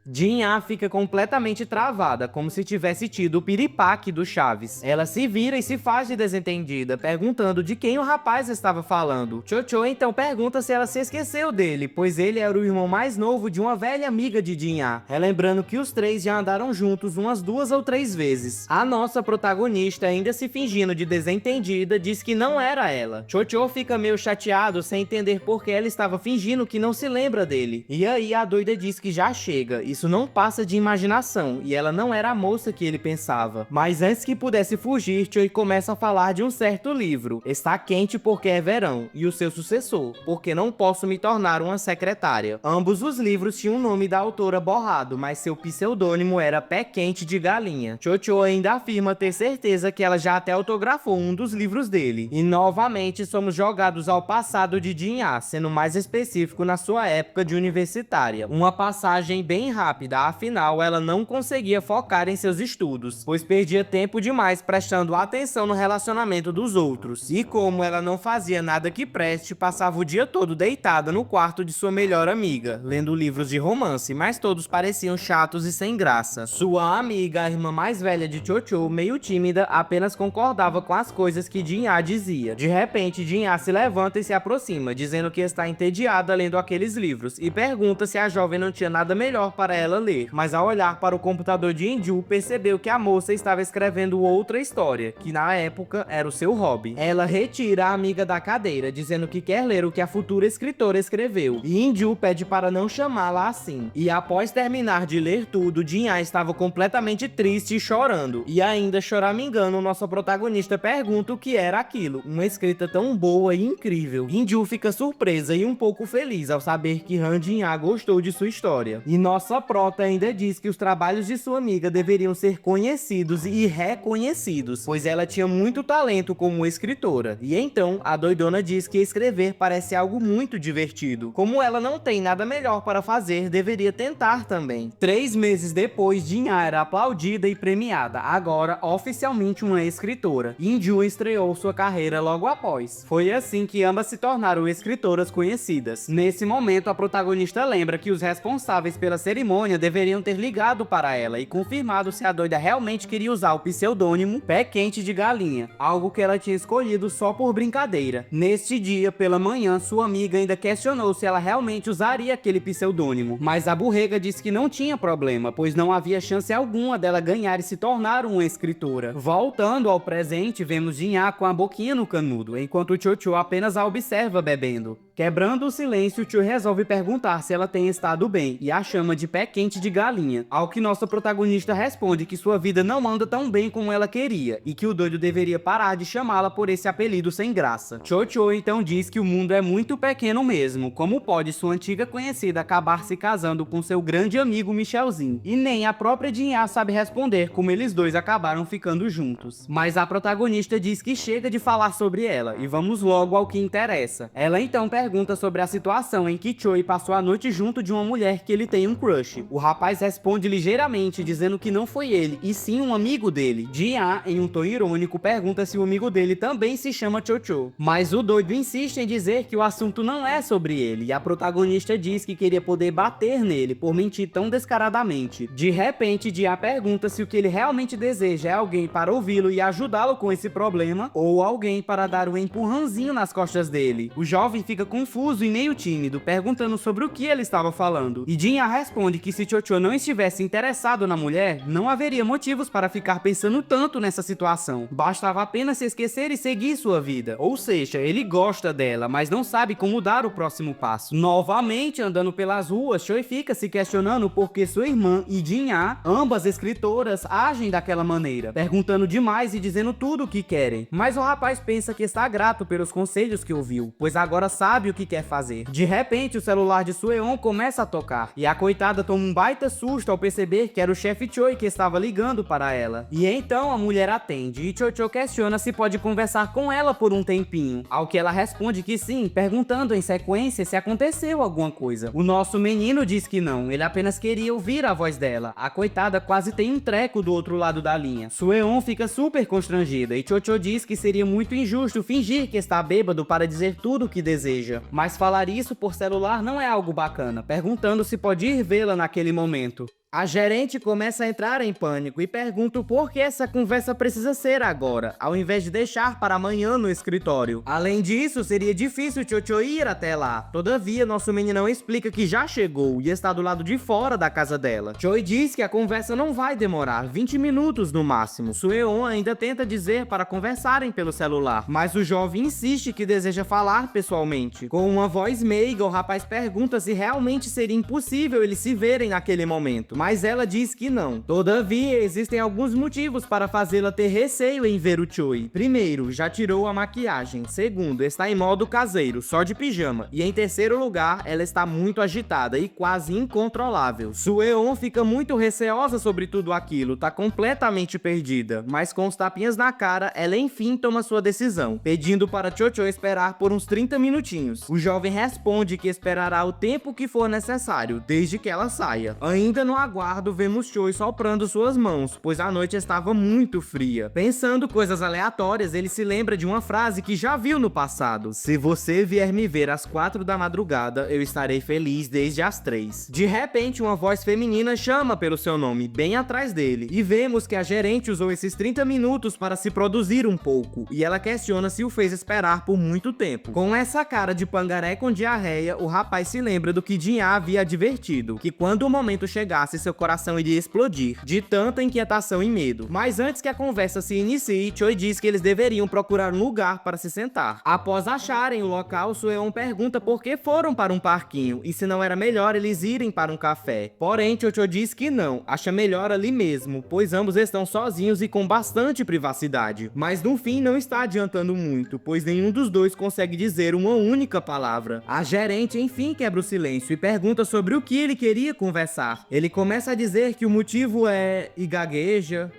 Jin-Ah fica completamente travada, como se tivesse tido o piripaque do Chaves. Ela se vira e se faz de desentendida, perguntando de quem o rapaz estava falando. Cho-Cho então pergunta se ela se esqueceu dele, pois ele era o irmão mais novo de uma velha amiga de Jin-Ah, relembrando que os três já andaram juntos umas 2 ou 3 vezes. A nossa protagonista, ainda se fingindo de desentendida, diz que não era ela. Cho-Cho fica meio chateado sem entender por que ela estava fingindo que não se lembra dele. E aí a doida diz que já chega, isso não passa de imaginação, e ela não era a moça que ele pensava. Mas antes que pudesse fugir, Choi começa a falar de um certo livro, Está Quente Porque é Verão, e o seu sucessor, Porque Não Posso Me Tornar Uma Secretária. Ambos os livros tinham o nome da autora borrado, mas seu pseudônimo era Pé Quente de Galinha. Cho-Cho ainda afirma ter certeza que ela já até autografou um dos livros dele. E novamente somos jogados ao passado de Jin-Ah, sendo mais específico na sua época de universitária. Uma passagem bem rápida, afinal ela não conseguia focar em seus estudos, pois perdia tempo demais prestando atenção no relacionamento dos outros. E como ela não fazia nada que preste, passava o dia todo deitada no quarto de sua melhor amiga, lendo livros de romance, mas todos pareciam chatos e sem graça. Sua amiga, a irmã mais velha de Cho-Cho, meio tímida, apenas concordava com as coisas que Jin-Ah dizia. De repente, Jin-Ah se levanta e se aproxima, dizendo que está entediada lendo aqueles livros, e pergunta se a jovem não tinha nada melhor para ela ler. Mas ao olhar para o computador de In-ju, percebeu que a moça estava escrevendo outra história, que na época era o seu hobby. Ela retira a amiga da cadeira, dizendo que quer ler o que a futura escritora escreveu, e In-ju pede para não chamá-la assim. E após terminar de ler tudo, Jin-Ah estava completamente triste e chorando. E ainda choramingando, nossa protagonista pergunta o que era aquilo, uma escrita tão boa e incrível. In-ju fica surpresa e um pouco feliz ao saber que Han Jin-Ah gostou de sua história. E nossa prota ainda diz que os trabalhos de sua amiga deveriam ser conhecidos e reconhecidos, pois ela tinha muito talento como escritora. E então, a doidona diz que escrever parece algo muito divertido. Como ela não tem nada melhor para fazer, deveria tentar também. 3 meses depois, Jin-Ah era aplaudida e premiada, agora oficialmente uma escritora. In-ju estreou sua carreira logo após. Foi assim que ambas se tornaram escritoras conhecidas. Nesse momento, a protagonista lembra que os responsáveis pela cerimônia deveriam ter ligado para ela e confirmado se a doida realmente queria usar o pseudônimo Pé Quente de Galinha, algo que ela tinha escolhido só por brincadeira. Neste dia, pela manhã, sua amiga ainda questionou se ela realmente usaria aquele pseudônimo, mas a burrega disse que não tinha problema, pois não havia chance alguma dela ganhar e se tornar uma escritora. Voltando ao presente, vemos Jin-Ah com a boquinha no canudo, enquanto Cho-Cho apenas a observa bebendo. Quebrando o silêncio, Cho resolve perguntar se ela tem estado bem e a chama de Pé Quente de Galinha, ao que nossa protagonista responde que sua vida não anda tão bem como ela queria e que o doido deveria parar de chamá-la por esse apelido sem graça. Cho-Cho então diz que o mundo é muito pequeno mesmo, como pode sua antiga conhecida acabar se casando com seu grande amigo Michelzinho, e nem a própria Jin-Ah sabe responder como eles dois acabaram ficando juntos. Mas a protagonista diz que chega de falar sobre ela e vamos logo ao que interessa. Ela então pergunta sobre a situação em que Choi passou a noite junto de uma mulher que ele tem um crush. O rapaz responde ligeiramente, dizendo que não foi ele, e sim um amigo dele. Jin-Ah, em um tom irônico, pergunta se o amigo dele também se chama Cho-Cho. Mas o doido insiste em dizer que o assunto não é sobre ele, e a protagonista diz que queria poder bater nele por mentir tão descaradamente. De repente, Jin-Ah pergunta se o que ele realmente deseja é alguém para ouvi-lo e ajudá-lo com esse problema, ou alguém para dar um empurrãozinho nas costas dele. O jovem fica confuso e meio tímido, perguntando sobre o que ele estava falando. E Jin-Ah responde que se Cho-Cho não estivesse interessado na mulher, não haveria motivos para ficar pensando tanto nessa situação. Bastava apenas se esquecer e seguir sua vida. Ou seja, ele gosta dela, mas não sabe como dar o próximo passo. Novamente, andando pelas ruas, Choi fica se questionando por que sua irmã e Jin-Ah, ambas escritoras, agem daquela maneira, perguntando demais e dizendo tudo o que querem. Mas o rapaz pensa que está grato pelos conselhos que ouviu, pois agora sabe o que quer fazer. De repente, o celular de Sueon começa a tocar, e a coitada toma um baita susto ao perceber que era o chefe Choi que estava ligando para ela. E então a mulher atende, e Cho-Cho questiona se pode conversar com ela por um tempinho, ao que ela responde que sim, perguntando em sequência se aconteceu alguma coisa. O nosso menino diz que não, ele apenas queria ouvir a voz dela. A coitada quase tem um treco do outro lado da linha. Sueon fica super constrangida, e Cho-Cho diz que seria muito injusto fingir que está bêbado para dizer tudo o que deseja. gagueja. Mas falar isso por celular não é algo bacana, perguntando se pode ir vê-la naquele momento. A gerente começa a entrar em pânico e pergunta o porquê essa conversa precisa ser agora, ao invés de deixar para amanhã no escritório. Além disso, seria difícil Chocho ir até lá. Todavia, nosso meninão explica que já chegou e está do lado de fora da casa dela. Choi diz que a conversa não vai demorar, 20 minutos no máximo. Sueon ainda tenta dizer para conversarem pelo celular, mas o jovem insiste que deseja falar pessoalmente. Com uma voz meiga, o rapaz pergunta se realmente seria impossível eles se verem naquele momento, mas ela diz que não. Todavia, existem alguns motivos para fazê-la ter receio em ver o Choi. Primeiro, já tirou a maquiagem. Segundo, está em modo caseiro, só de pijama. E em terceiro lugar, ela está muito agitada e quase incontrolável. Sueon fica muito receosa sobre tudo aquilo, tá completamente perdida. Mas com os tapinhas na cara, ela enfim toma sua decisão, pedindo para Chocho esperar por uns 30 minutinhos. O jovem responde que esperará o tempo que for necessário, desde que ela saia. Ainda no aguardo, vemos Choi soprando suas mãos, pois a noite estava muito fria. Pensando coisas aleatórias, ele se lembra de uma frase que já viu no passado: se você vier me ver às 4 da madrugada, eu estarei feliz desde as 3. De repente, uma voz feminina chama pelo seu nome, bem atrás dele, e vemos que a gerente usou esses 30 minutos para se produzir um pouco, e ela questiona se o fez esperar por muito tempo. Com essa cara de pangaré com diarreia, o rapaz se lembra do que Jin havia advertido, que quando o momento chegasse, seu coração iria explodir, de tanta inquietação e medo. Mas antes que a conversa se inicie, Choi diz que eles deveriam procurar um lugar para se sentar. Após acharem o local, Sueon pergunta por que foram para um parquinho, e se não era melhor eles irem para um café. Porém, Chocho diz que não, acha melhor ali mesmo, pois ambos estão sozinhos e com bastante privacidade. Mas no fim não está adiantando muito, pois nenhum dos dois consegue dizer uma única palavra. A gerente enfim quebra o silêncio e pergunta sobre o que ele queria conversar. Ele começa a dizer que o motivo é... e gagueja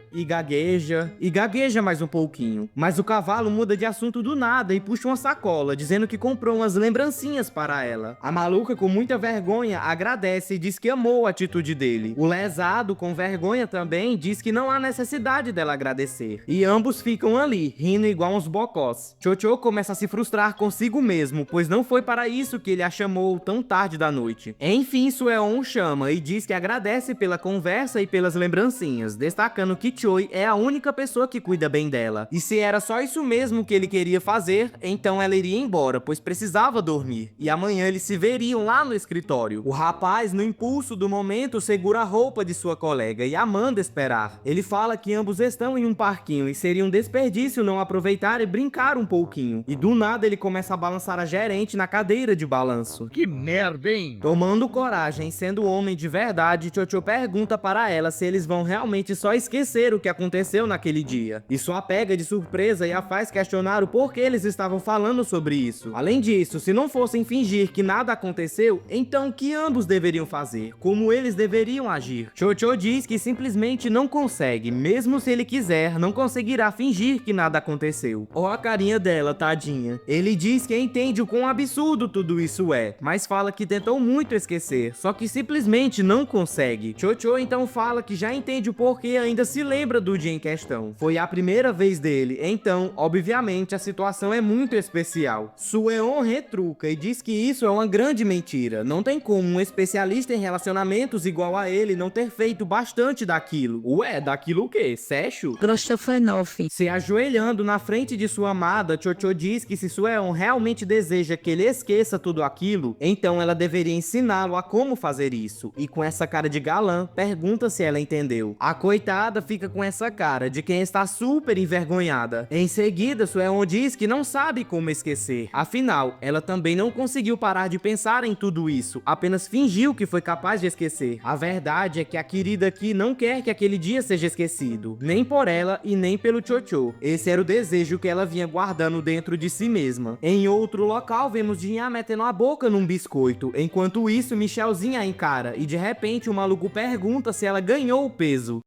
mais um pouquinho. Mas o cavalo muda de assunto do nada e puxa uma sacola, dizendo que comprou umas lembrancinhas para ela. A maluca, com muita vergonha, agradece e diz que amou a atitude dele. O lesado, com vergonha também, diz que não há necessidade dela agradecer. E ambos ficam ali, rindo igual uns bocós. Chocho começa a se frustrar consigo mesmo, pois não foi para isso que ele a chamou tão tarde da noite. Enfim, Sueon o chama e diz que agradece pela conversa e pelas lembrancinhas, destacando que Choi é a única pessoa que cuida bem dela. E se era só isso mesmo que ele queria fazer, então ela iria embora, pois precisava dormir. E amanhã eles se veriam lá no escritório. O rapaz, no impulso do momento, segura a roupa de sua colega e a manda esperar. Ele fala que ambos estão em um parquinho e seria um desperdício não aproveitar e brincar um pouquinho. E do nada ele começa a balançar a gerente na cadeira de balanço. Que merda, hein? Tomando coragem, sendo homem de verdade, Chocho pergunta para ela se eles vão realmente só esquecer o que aconteceu naquele dia. Isso a pega de surpresa e a faz questionar o porquê eles estavam falando sobre isso. Além disso, se não fossem fingir que nada aconteceu, então o que ambos deveriam fazer? Como eles deveriam agir? Chocho diz que simplesmente não consegue, mesmo se ele quiser, não conseguirá fingir que nada aconteceu. Ó a carinha dela, tadinha. Ele diz que entende o quão absurdo tudo isso é, mas fala que tentou muito esquecer, só que simplesmente não consegue. Chocho então fala que já entende o porquê ainda se lembra do dia em questão. Foi a primeira vez dele, então, obviamente, a situação é muito especial. Sueon retruca e diz que isso é uma grande mentira. Não tem como um especialista em relacionamentos igual a ele não ter feito bastante daquilo. Ué, daquilo o quê? Sexo? Grostofanov. Se ajoelhando na frente de sua amada, Chocho diz que se Sueon realmente deseja que ele esqueça tudo aquilo, então ela deveria ensiná-lo a como fazer isso. E com essa cara de galã, pergunta se ela entendeu. A coitada fica com essa cara de quem está super envergonhada. Em seguida, Sueon diz que não sabe como esquecer. Afinal, ela também não conseguiu parar de pensar em tudo isso, apenas fingiu que foi capaz de esquecer. A verdade é que a querida aqui não quer que aquele dia seja esquecido, nem por ela e nem pelo Chocho. Esse era o desejo que ela vinha guardando dentro de si mesma. Em outro local, vemos Jinha metendo a boca num biscoito. Enquanto isso, Michelzinha a encara e de repente o maluco pergunta se ela ganhou o peso.